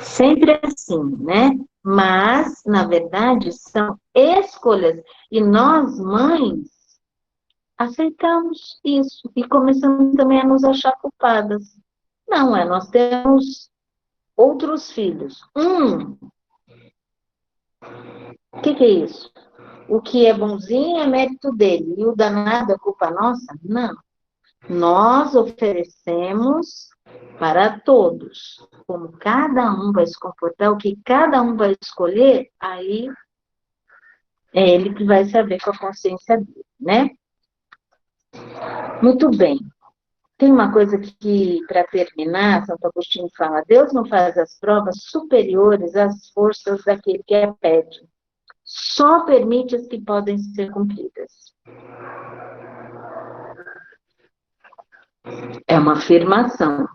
Speaker 1: Sempre é assim, né? Mas, na verdade, são escolhas. E nós, mães, aceitamos isso e começamos também a nos achar culpadas. Não, nós temos outros filhos. O que é isso? O que é bonzinho é mérito dele e o danado é culpa nossa? Não. Nós oferecemos para todos. Como cada um vai se comportar, o que cada um vai escolher, aí é ele que vai saber com a consciência dele, né? Muito bem. Tem uma coisa que, para terminar, Santo Agostinho fala, Deus não faz as provas superiores às forças daquele que a pede. Só permite as que podem ser cumpridas. É uma afirmação.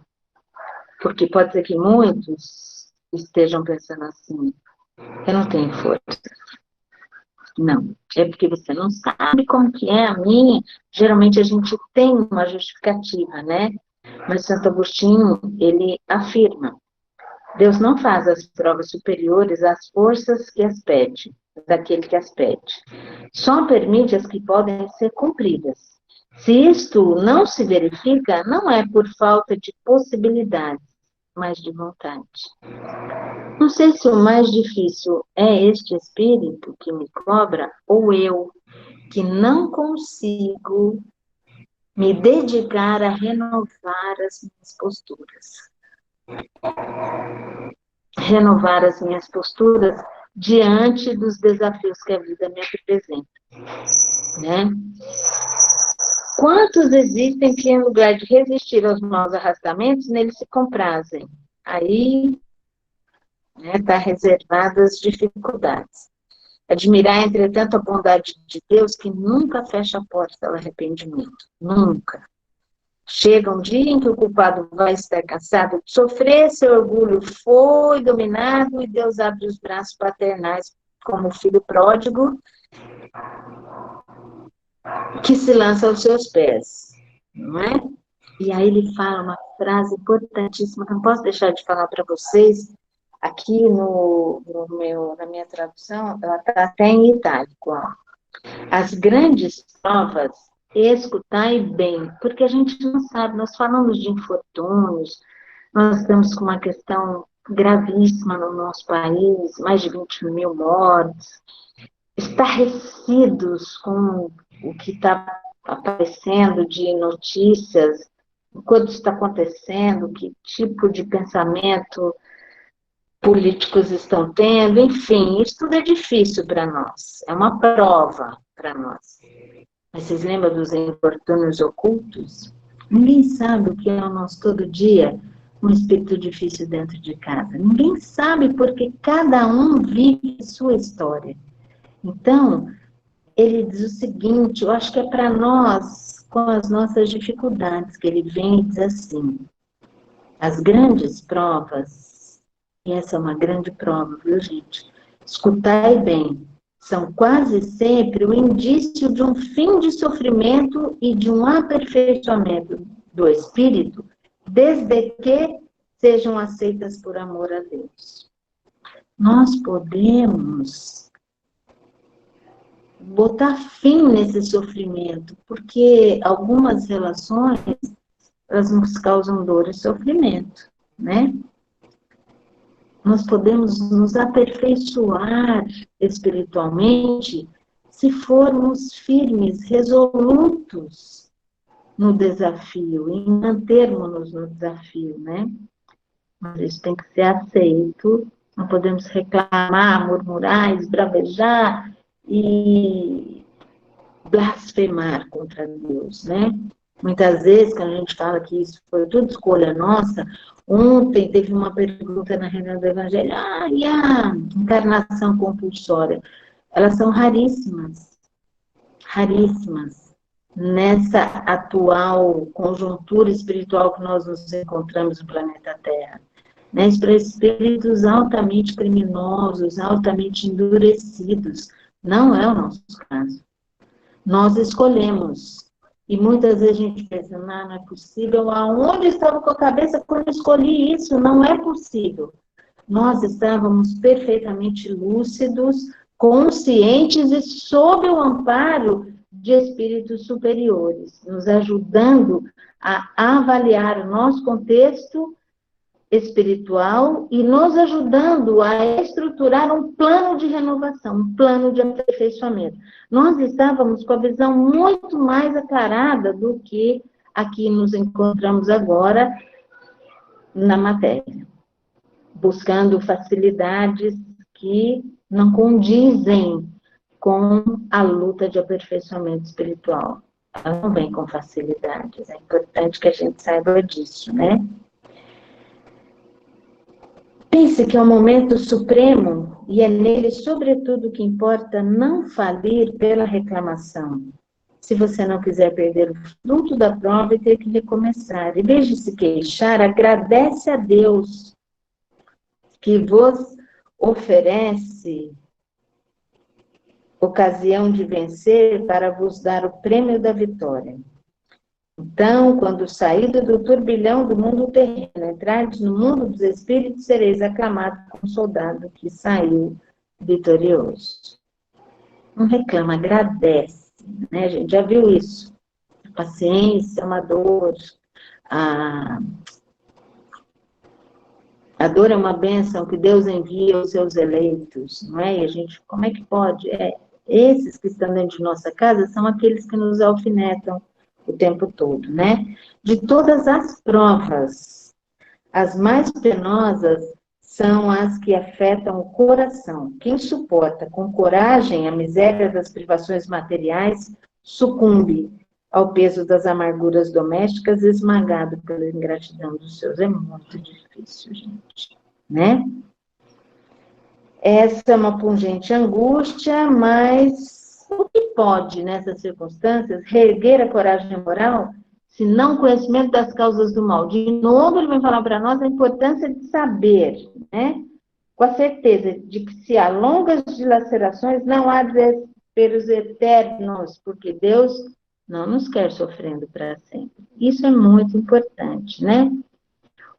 Speaker 1: Porque pode ser que muitos estejam pensando assim, eu não tenho força. Não, é porque você não sabe como que é a minha. Geralmente a gente tem uma justificativa, né? Mas Santo Agostinho, ele afirma, Deus não faz as provas superiores às forças que as pede, daquele que as pede. Só permite as que podem ser cumpridas. Se isto não se verifica, não é por falta de possibilidades, mas de vontade. Não sei se o mais difícil é este espírito que me cobra ou eu, que não consigo me dedicar a renovar as minhas posturas. Renovar as minhas posturas diante dos desafios que a vida me apresenta, né? Quantos existem que, em lugar de resistir aos maus arrastamentos, neles se comprazem? Aí está reservadas dificuldades. Admirar, entretanto, a bondade de Deus que nunca fecha a porta ao arrependimento. Nunca. Chega um dia em que o culpado vai estar cansado de sofrer, seu orgulho foi dominado e Deus abre os braços paternais como o filho pródigo que se lança aos seus pés. Não é? E aí ele fala uma frase importantíssima que eu não posso deixar de falar para vocês. Aqui na minha tradução, ela está até em itálico. Ó. As grandes provas, escutai bem, porque a gente não sabe, nós falamos de infortúnios, nós estamos com uma questão gravíssima no nosso país, mais de 20 mil mortes, estarrecidos com o que está aparecendo de notícias, quando está acontecendo, que tipo de pensamento políticos estão tendo, enfim, isso tudo é difícil para nós, é uma prova para nós. Mas vocês lembram dos infortúnios ocultos? Ninguém sabe o que é o nosso todo dia, um espírito difícil dentro de casa. Ninguém sabe porque cada um vive sua história. Então, ele diz o seguinte, eu acho que é para nós, com as nossas dificuldades, que ele vem e diz assim, as grandes provas, e essa é uma grande prova, viu, gente? Escutai bem, são quase sempre o indício de um fim de sofrimento e de um aperfeiçoamento do espírito, desde que sejam aceitas por amor a Deus. Nós podemos botar fim nesse sofrimento, porque algumas relações, elas nos causam dor e sofrimento, né? Nós podemos nos aperfeiçoar espiritualmente se formos firmes, resolutos no desafio, em mantermos-nos no desafio, né? Mas isso tem que ser aceito, não podemos reclamar, murmurar, esbravejar e blasfemar contra Deus, né? Muitas vezes, quando a gente fala que isso foi tudo escolha nossa, ontem teve uma pergunta na reunião do Evangelho, e a encarnação compulsória? Elas são raríssimas, raríssimas, nessa atual conjuntura espiritual que nós nos encontramos no planeta Terra. Né? Para espíritos altamente criminosos, altamente endurecidos, não é o nosso caso. Nós escolhemos. E muitas vezes a gente pensa, não é possível. Aonde eu estava com a cabeça quando eu escolhi isso? Não é possível. Nós estávamos perfeitamente lúcidos, conscientes e sob o amparo de espíritos superiores, nos ajudando a avaliar o nosso contexto espiritual e nos ajudando a estruturar um plano de renovação, um plano de aperfeiçoamento. Nós estávamos com a visão muito mais aclarada do que aqui nos encontramos agora na matéria, buscando facilidades que não condizem com a luta de aperfeiçoamento espiritual. Ela não vem com facilidades, é importante que a gente saiba disso, né? Pense que é um momento supremo e é nele, sobretudo, que importa não falir pela reclamação. Se você não quiser perder o fruto da prova e ter que recomeçar, em vez de se queixar, agradece a Deus que vos oferece ocasião de vencer para vos dar o prêmio da vitória. Então, quando saído do turbilhão do mundo terreno, entrardes no mundo dos espíritos, sereis aclamados como soldado que saiu vitorioso. Não reclama, agradece, né? A gente já viu isso. A paciência é uma dor, a dor é uma bênção que Deus envia aos seus eleitos, não é? E a gente, como é que pode? Esses que estão dentro de nossa casa são aqueles que nos alfinetam o tempo todo, né? De todas as provas, as mais penosas são as que afetam o coração. Quem suporta com coragem a miséria das privações materiais sucumbe ao peso das amarguras domésticas, esmagado pela ingratidão dos seus. É muito difícil, gente, né? Essa é uma pungente angústia, mas o que pode, nessas circunstâncias, reerguer a coragem moral, se não conhecimento das causas do mal? De novo, ele vem falar para nós a importância de saber, né? Com a certeza de que se há longas dilacerações, não há desesperos eternos, porque Deus não nos quer sofrendo para sempre. Isso é muito importante, né?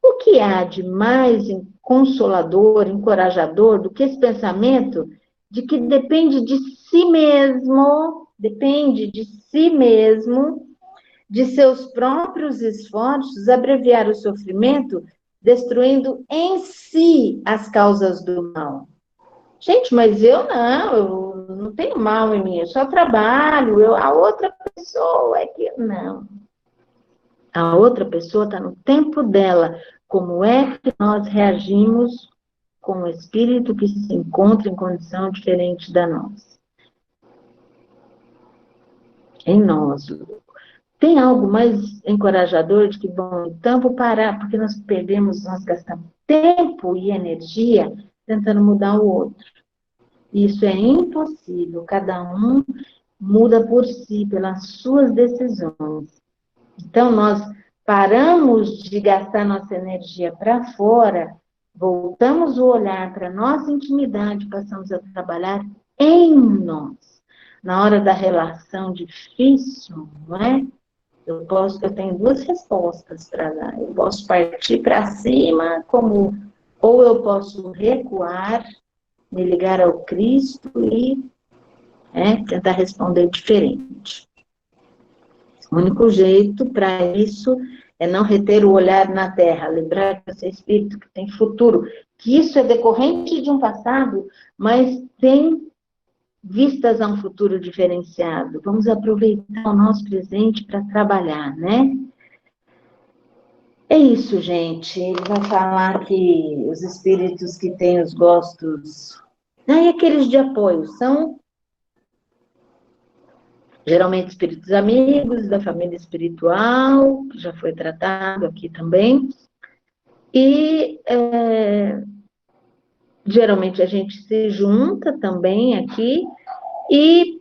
Speaker 1: O que há de mais consolador, encorajador do que esse pensamento de que depende de si mesmo, de seus próprios esforços, abreviar o sofrimento, destruindo em si as causas do mal? Gente, mas eu não tenho mal em mim, eu só trabalho, a outra pessoa é que... Não. A outra pessoa está no tempo dela. Como é que nós reagimos com o espírito que se encontra em condição diferente da nossa? Em nós. Tem algo mais encorajador de que, bom, então vou parar, porque nós gastamos tempo e energia tentando mudar o outro. Isso é impossível. Cada um muda por si, pelas suas decisões. Então, nós paramos de gastar nossa energia para fora, voltamos o olhar para a nossa intimidade, passamos a trabalhar em nós. Na hora da relação difícil, não é? Eu tenho duas respostas para dar. Eu posso partir para cima, ou eu posso recuar, me ligar ao Cristo e tentar responder diferente. O único jeito para isso é não reter o olhar na terra, lembrar que esse espírito que tem futuro, que isso é decorrente de um passado, mas tem vistas a um futuro diferenciado. Vamos aproveitar o nosso presente para trabalhar, né? É isso, gente. Ele vai falar que os espíritos que têm os gostos... E aqueles de apoio são geralmente espíritos amigos da família espiritual, que já foi tratado aqui também. E geralmente a gente se junta também aqui e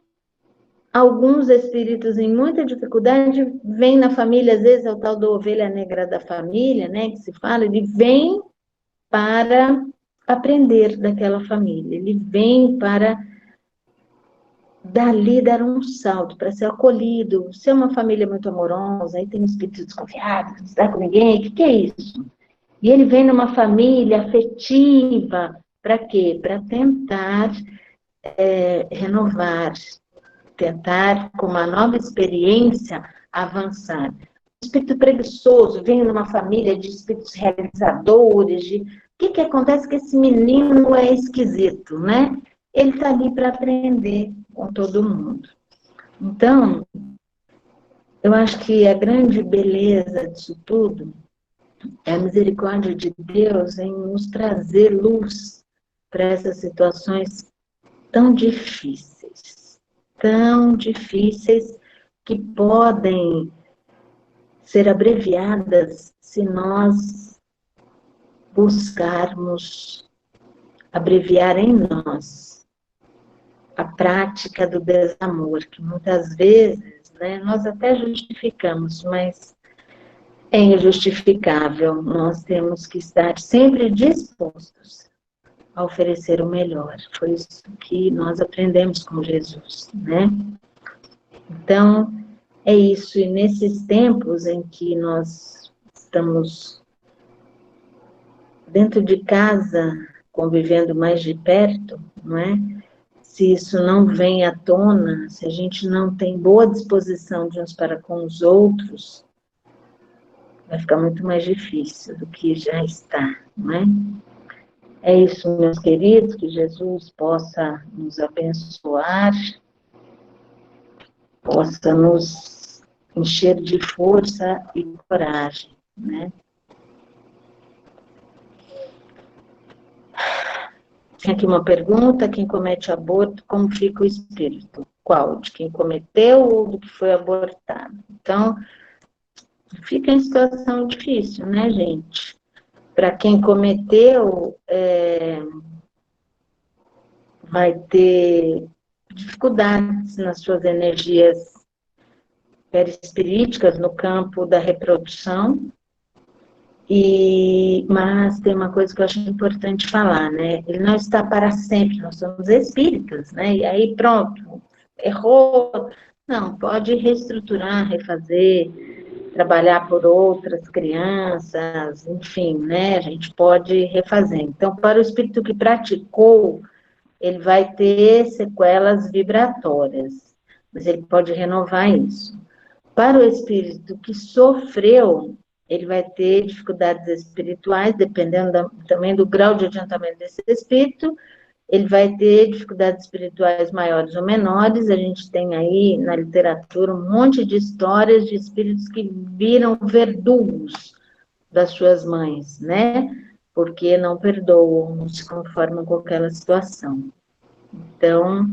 Speaker 1: alguns espíritos em muita dificuldade vêm na família, às vezes é o tal da ovelha negra da família, né, que se fala, ele vem para aprender daquela família, ele vem para dali dar um salto, para ser acolhido. Se é uma família muito amorosa, aí tem um espírito desconfiado, que não está com ninguém, o que é isso? E ele vem numa família afetiva, para quê? Para tentar renovar, tentar, com uma nova experiência, avançar. O espírito preguiçoso vem numa família de espíritos realizadores, o que acontece que esse menino é esquisito, né? Ele está ali para aprender com todo mundo. Então, eu acho que a grande beleza disso tudo é a misericórdia de Deus em nos trazer luz para essas situações tão difíceis, que podem ser abreviadas se nós buscarmos abreviar em nós a prática do desamor, que muitas vezes, né, nós até justificamos, mas é injustificável. Nós temos que estar sempre dispostos a oferecer o melhor. Foi isso que nós aprendemos com Jesus, né? Então, é isso. E nesses tempos em que nós estamos dentro de casa, convivendo mais de perto, não é? Se isso não vem à tona, se a gente não tem boa disposição de uns para com os outros, vai ficar muito mais difícil do que já está, não é? É isso, meus queridos, que Jesus possa nos abençoar, possa nos encher de força e coragem, né? Tem aqui uma pergunta: quem comete aborto, como fica o espírito? Qual? De quem cometeu ou do que foi abortado? Então, fica em situação difícil, né, gente? Para quem cometeu, vai ter dificuldades nas suas energias perispiríticas no campo da reprodução, mas tem uma coisa que eu acho importante falar, né? Ele não está para sempre, nós somos espíritas, né? E aí pronto, errou, não, pode reestruturar, refazer, trabalhar por outras crianças, enfim, né? A gente pode refazer. Então, para o espírito que praticou, ele vai ter sequelas vibratórias, mas ele pode renovar isso. Para o espírito que sofreu, ele vai ter dificuldades espirituais, dependendo também do grau de adiantamento desse espírito, ele vai ter dificuldades espirituais maiores ou menores. A gente tem aí na literatura um monte de histórias de espíritos que viram verdugos das suas mães, né? Porque não perdoam, não se conformam com aquela situação. Então,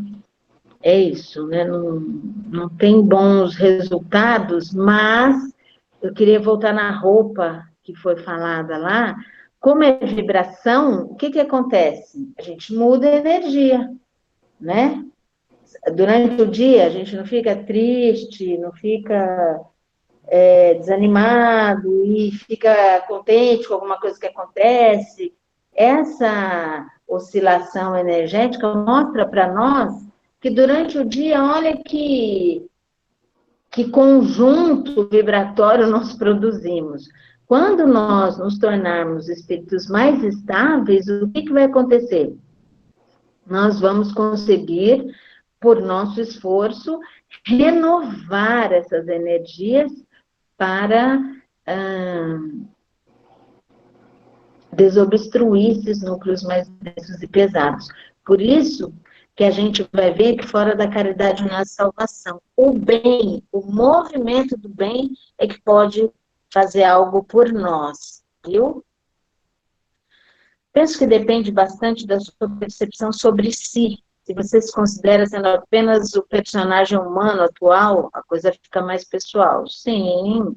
Speaker 1: é isso, né? Não tem bons resultados, mas eu queria voltar na roupa que foi falada lá. Como é vibração, o que acontece? A gente muda a energia, né? Durante o dia, a gente não fica triste, não fica desanimado e fica contente com alguma coisa que acontece. Essa oscilação energética mostra para nós que durante o dia, olha que conjunto vibratório nós produzimos. Quando nós nos tornarmos espíritos mais estáveis, o que vai acontecer? Nós vamos conseguir, por nosso esforço, renovar essas energias para desobstruir esses núcleos mais densos e pesados. Por isso que a gente vai ver que fora da caridade não há salvação. O bem, o movimento do bem é que pode fazer algo por nós, viu? Penso que depende bastante da sua percepção sobre si. Se você se considera sendo apenas o personagem humano atual, a coisa fica mais pessoal. Sim.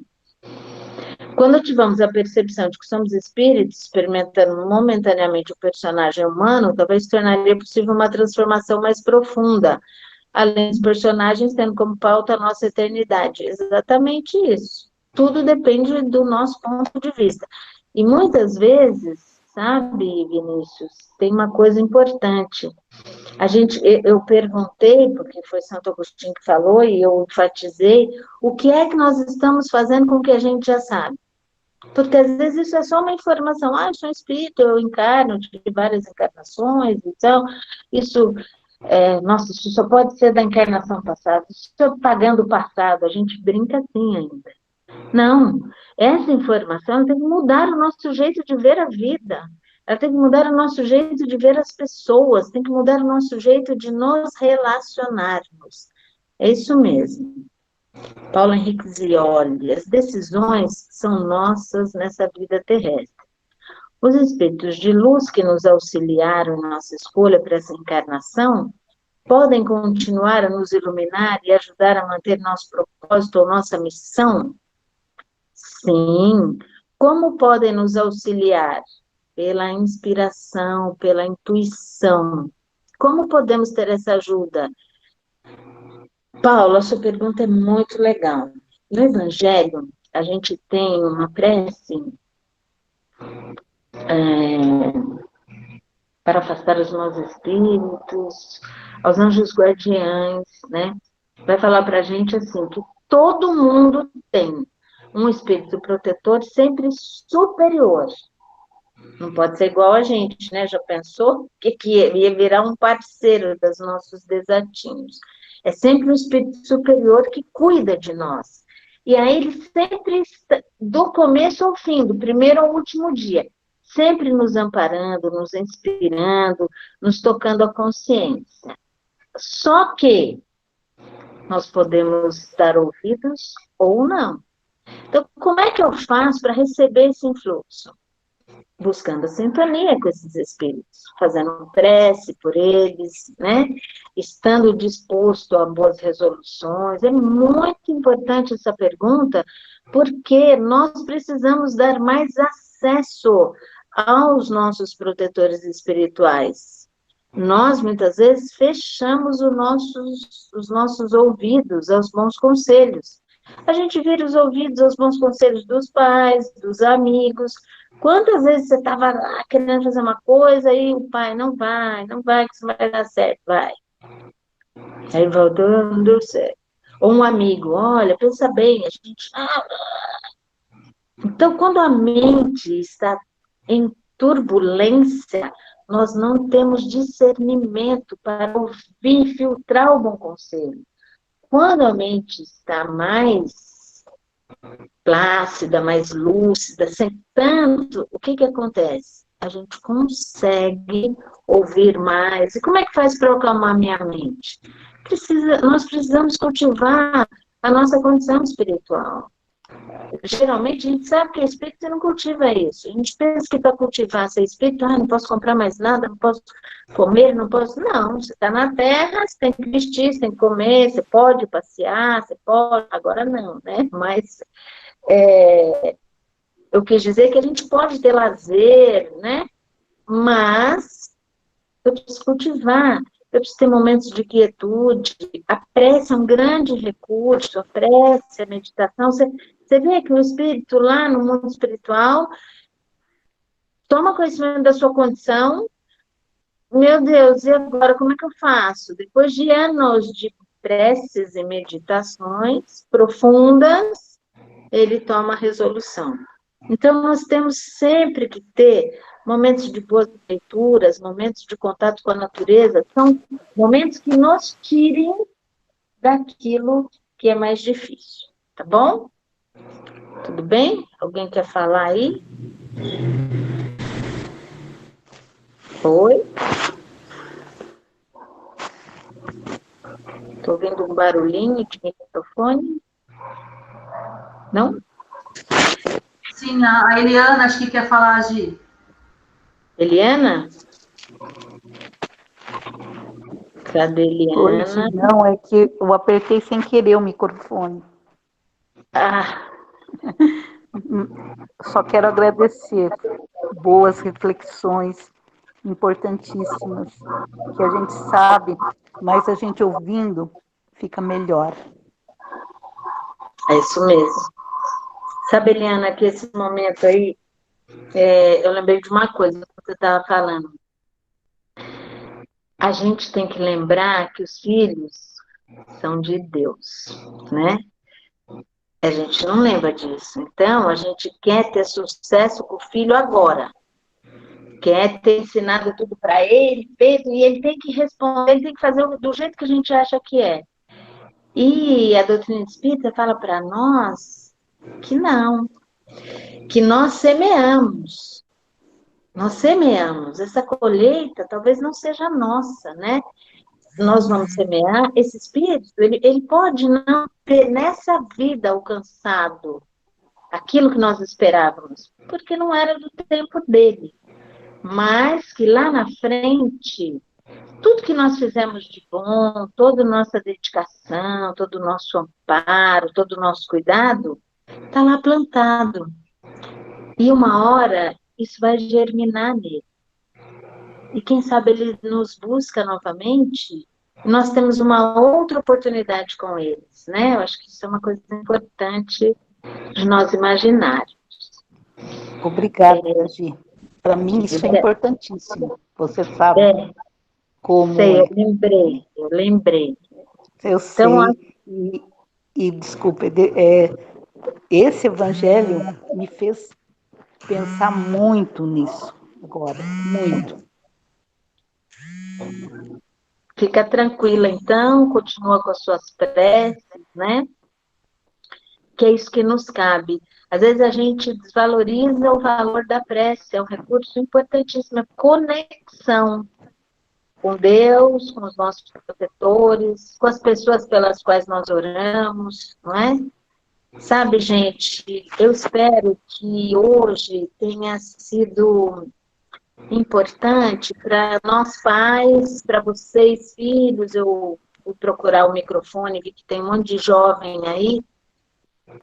Speaker 1: Quando ativamos a percepção de que somos espíritos, experimentando momentaneamente o personagem humano, talvez tornaria possível uma transformação mais profunda, além dos personagens tendo como pauta a nossa eternidade. Exatamente isso. Tudo depende do nosso ponto de vista. E muitas vezes, sabe, Vinícius, tem uma coisa importante. Eu perguntei, porque foi Santo Agostinho que falou, e eu enfatizei, o que é que nós estamos fazendo com o que a gente já sabe? Porque às vezes isso é só uma informação, eu sou espírito, eu encarno, tive várias encarnações, então, isso, nossa, isso só pode ser da encarnação passada, estou pagando o passado, a gente brinca assim ainda. Não, essa informação ela tem que mudar o nosso jeito de ver a vida, ela tem que mudar o nosso jeito de ver as pessoas, tem que mudar o nosso jeito de nos relacionarmos. É isso mesmo. Paulo Henrique Zioli, as decisões são nossas nessa vida terrestre. Os espíritos de luz que nos auxiliaram em nossa escolha para essa encarnação podem continuar a nos iluminar e ajudar a manter nosso propósito ou nossa missão? Sim. Como podem nos auxiliar? Pela inspiração, pela intuição. Como podemos ter essa ajuda? Paulo, a sua pergunta é muito legal. No Evangelho, a gente tem uma prece para afastar os maus espíritos, aos anjos guardiães, né? Vai falar para a gente assim, que todo mundo tem um espírito protetor sempre superior. Não pode ser igual a gente, né? Já pensou que ia virar um parceiro dos nossos desatinhos? É sempre um espírito superior que cuida de nós. E aí ele sempre, do começo ao fim, do primeiro ao último dia, sempre nos amparando, nos inspirando, nos tocando a consciência. Só que nós podemos dar ouvidos ou não. Então, como é que eu faço para receber esse influxo? Buscando a sintonia com esses espíritos, fazendo prece por eles, né? Estando disposto a boas resoluções. É muito importante essa pergunta, porque nós precisamos dar mais acesso aos nossos protetores espirituais. Nós, muitas vezes, fechamos os nossos ouvidos aos bons conselhos. A gente vira os ouvidos aos bons conselhos dos pais, dos amigos. Quantas vezes você estava lá querendo fazer uma coisa e o pai, não vai, que isso vai dar certo, vai. Aí voltou, não deu certo. Ou um amigo, olha, pensa bem, a gente... Então, quando a mente está em turbulência, nós não temos discernimento para ouvir, filtrar o bom conselho. Quando a mente está mais plácida, mais lúcida, sem tanto, o que acontece? A gente consegue ouvir mais. E como é que faz para acalmar minha mente? Nós precisamos cultivar a nossa condição espiritual. Geralmente a gente sabe que é espírito e não cultiva isso. A gente pensa que para cultivar ser espírito, não posso comprar mais nada, não posso comer, não posso. Não, você está na terra, você tem que vestir, você tem que comer, você pode passear, você pode. Agora não, né? Mas eu quis dizer que a gente pode ter lazer, né? Mas eu preciso cultivar, eu preciso ter momentos de quietude. A prece é um grande recurso, a prece, a meditação. Você vê que o espírito lá no mundo espiritual toma conhecimento da sua condição. Meu Deus, e agora como é que eu faço? Depois de anos de preces e meditações profundas, ele toma a resolução. Então, nós temos sempre que ter momentos de boas leituras, momentos de contato com a natureza, são momentos que nos tirem daquilo que é mais difícil, tá bom? Tudo bem? Alguém quer falar aí? Oi? ouvindo um barulhinho de microfone. Não?
Speaker 2: Sim, a Eliana acho que quer falar, Gi.
Speaker 1: Eliana? Cadê
Speaker 3: Oi,
Speaker 1: Eliana?
Speaker 3: não, é que eu apertei sem querer o microfone.
Speaker 1: Ah,
Speaker 3: Só quero agradecer. Boas reflexões, importantíssimas, que a gente sabe, mas a gente ouvindo fica melhor.
Speaker 1: é isso mesmo. Sabe, Eliana, que esse momento aí, eu lembrei de uma coisa que você estava falando. A gente tem que lembrar que os filhos são de Deus, né? A gente não lembra disso. Então, a gente quer ter sucesso com o filho agora. Quer ter ensinado tudo para ele, feito, e ele tem que responder, ele tem que fazer do jeito que a gente acha que é. E a doutrina espírita fala para nós que não, que nós semeamos. Nós semeamos. Essa colheita talvez não seja nossa, né? Nós vamos semear, esse espírito, ele pode não ter nessa vida alcançado aquilo que nós esperávamos, porque não era do tempo dele. Mas que lá na frente, tudo que nós fizemos de bom, toda a nossa dedicação, todo o nosso amparo, todo o nosso cuidado, está lá plantado. E uma hora isso vai germinar nele. E quem sabe ele nos busca novamente, e nós temos uma outra oportunidade com eles, né? Eu acho que isso é uma coisa importante de nós imaginarmos.
Speaker 3: Obrigada, Gi. Para mim isso é importantíssimo. Você sabe como
Speaker 1: Sei,
Speaker 3: é.
Speaker 1: eu lembrei.
Speaker 3: Eu
Speaker 1: Então,
Speaker 3: sei. E desculpe, esse evangelho me fez pensar muito nisso agora, muito.
Speaker 1: fica tranquila, então, continua com as suas preces, né? Que é isso que nos cabe. Às vezes a gente desvaloriza o valor da prece, é um recurso importantíssimo, é conexão com Deus, com os nossos protetores, com as pessoas pelas quais nós oramos, não é? Sabe, gente, eu espero que hoje tenha sido importante para nós pais, para vocês, filhos, eu vou procurar o microfone, vi que tem um monte de jovem aí,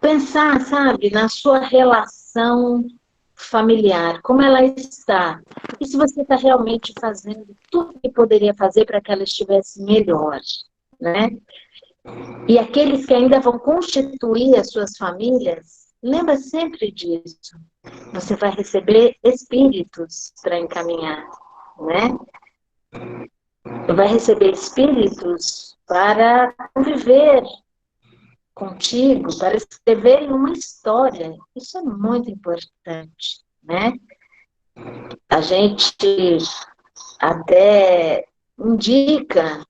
Speaker 1: pensar, sabe, na sua relação familiar, como ela está. E se você está realmente fazendo tudo que poderia fazer para que ela estivesse melhor, né? E aqueles que ainda vão constituir as suas famílias, lembra sempre disso. Você vai receber espíritos para encaminhar, né? Vai receber espíritos para conviver contigo, para escreverem uma história. Isso é muito importante, né? A gente até indica,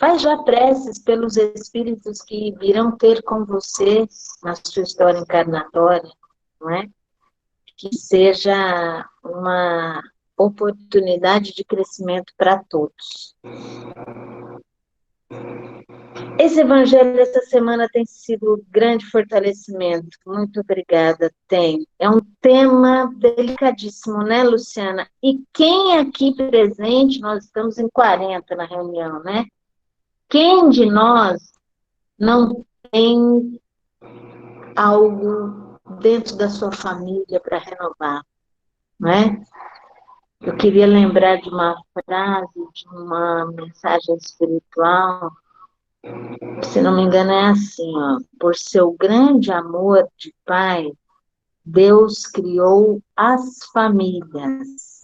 Speaker 1: faz já preces pelos espíritos que virão ter com você na sua história encarnatória, não é? Que seja uma oportunidade de crescimento para todos. Esse evangelho essa semana tem sido grande fortalecimento. Muito obrigada, tem. É um tema delicadíssimo, né, Luciana? E quem aqui presente, nós estamos em 40 na reunião, né? Quem de nós não tem algo dentro da sua família para renovar, não é? Eu queria lembrar de uma frase, de uma mensagem espiritual, se não me engano é assim, ó, por seu grande amor de Pai, Deus criou as famílias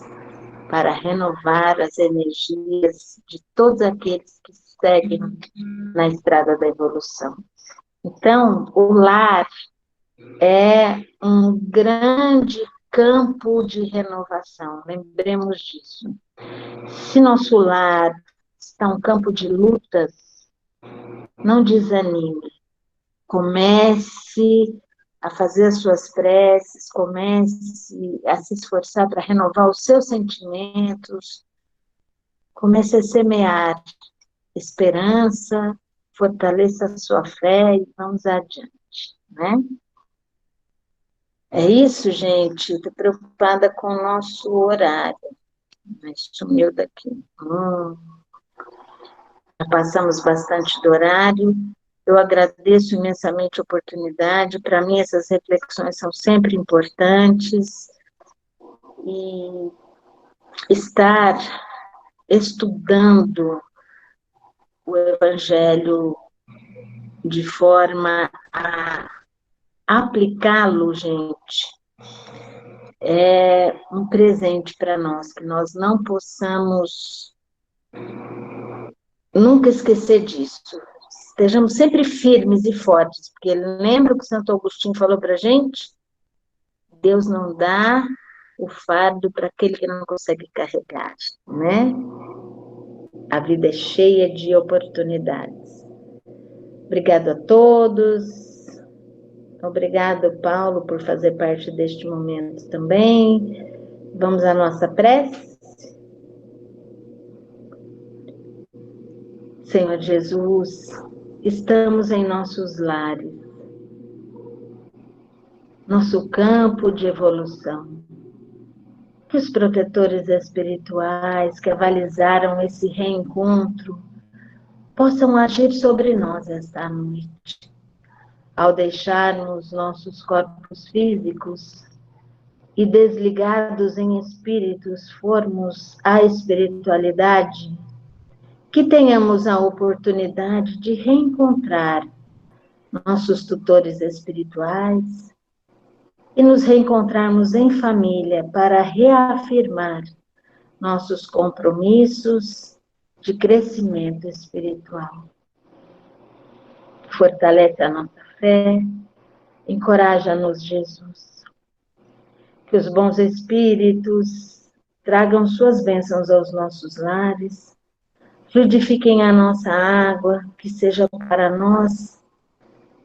Speaker 1: para renovar as energias de todos aqueles que seguem na estrada da evolução. Então, o lar é um grande campo de renovação, lembremos disso. Se nosso lar está um campo de lutas, não desanime. Comece a fazer as suas preces, comece a se esforçar para renovar os seus sentimentos, comece a semear esperança, fortaleça a sua fé e vamos adiante, né? É isso, gente. Estou preocupada com o nosso horário. Mas sumiu daqui. Já passamos bastante do horário. Eu agradeço imensamente a oportunidade. Para mim, essas reflexões são sempre importantes. E estar estudando o Evangelho de forma a aplicá-lo, gente, é um presente para nós, que nós não possamos nunca esquecer disso. Estejamos sempre firmes e fortes, porque lembra o que Santo Agostinho falou para a gente? Deus não dá o fardo para aquele que não consegue carregar, né? A vida é cheia de oportunidades. Obrigado a todos. Obrigado, Paulo, por fazer parte deste momento também. Vamos à nossa prece. Senhor Jesus, estamos em nossos lares, nosso campo de evolução. Que os protetores espirituais que avalizaram esse reencontro possam agir sobre nós esta noite, ao deixarmos nossos corpos físicos e desligados em espíritos formos à espiritualidade, que tenhamos a oportunidade de reencontrar nossos tutores espirituais e nos reencontrarmos em família para reafirmar nossos compromissos de crescimento espiritual. Fortalece a nossa fé, encoraja-nos, Jesus. Que os bons espíritos tragam suas bênçãos aos nossos lares, fluidifiquem a nossa água, que seja para nós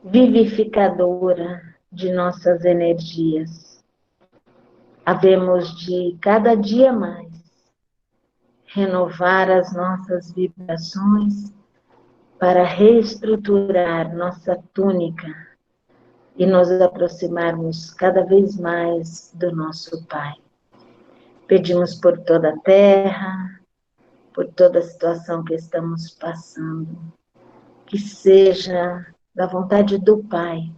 Speaker 1: vivificadora de nossas energias. Havemos de cada dia mais renovar as nossas vibrações para reestruturar nossa túnica e nos aproximarmos cada vez mais do nosso Pai. Pedimos por toda a terra, por toda a situação que estamos passando, que seja da vontade do Pai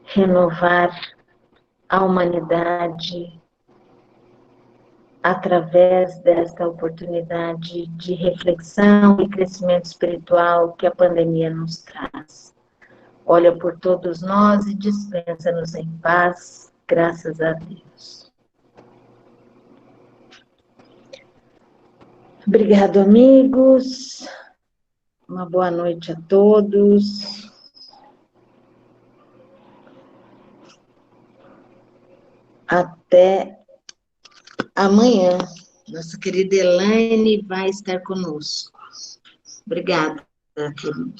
Speaker 1: renovar a humanidade através desta oportunidade de reflexão e crescimento espiritual que a pandemia nos traz. Olha por todos nós e dispensa-nos em paz, graças a Deus. Obrigado, amigos. Uma boa noite a todos. Até amanhã. Nossa querida Elaine vai estar conosco. Obrigada, queridos.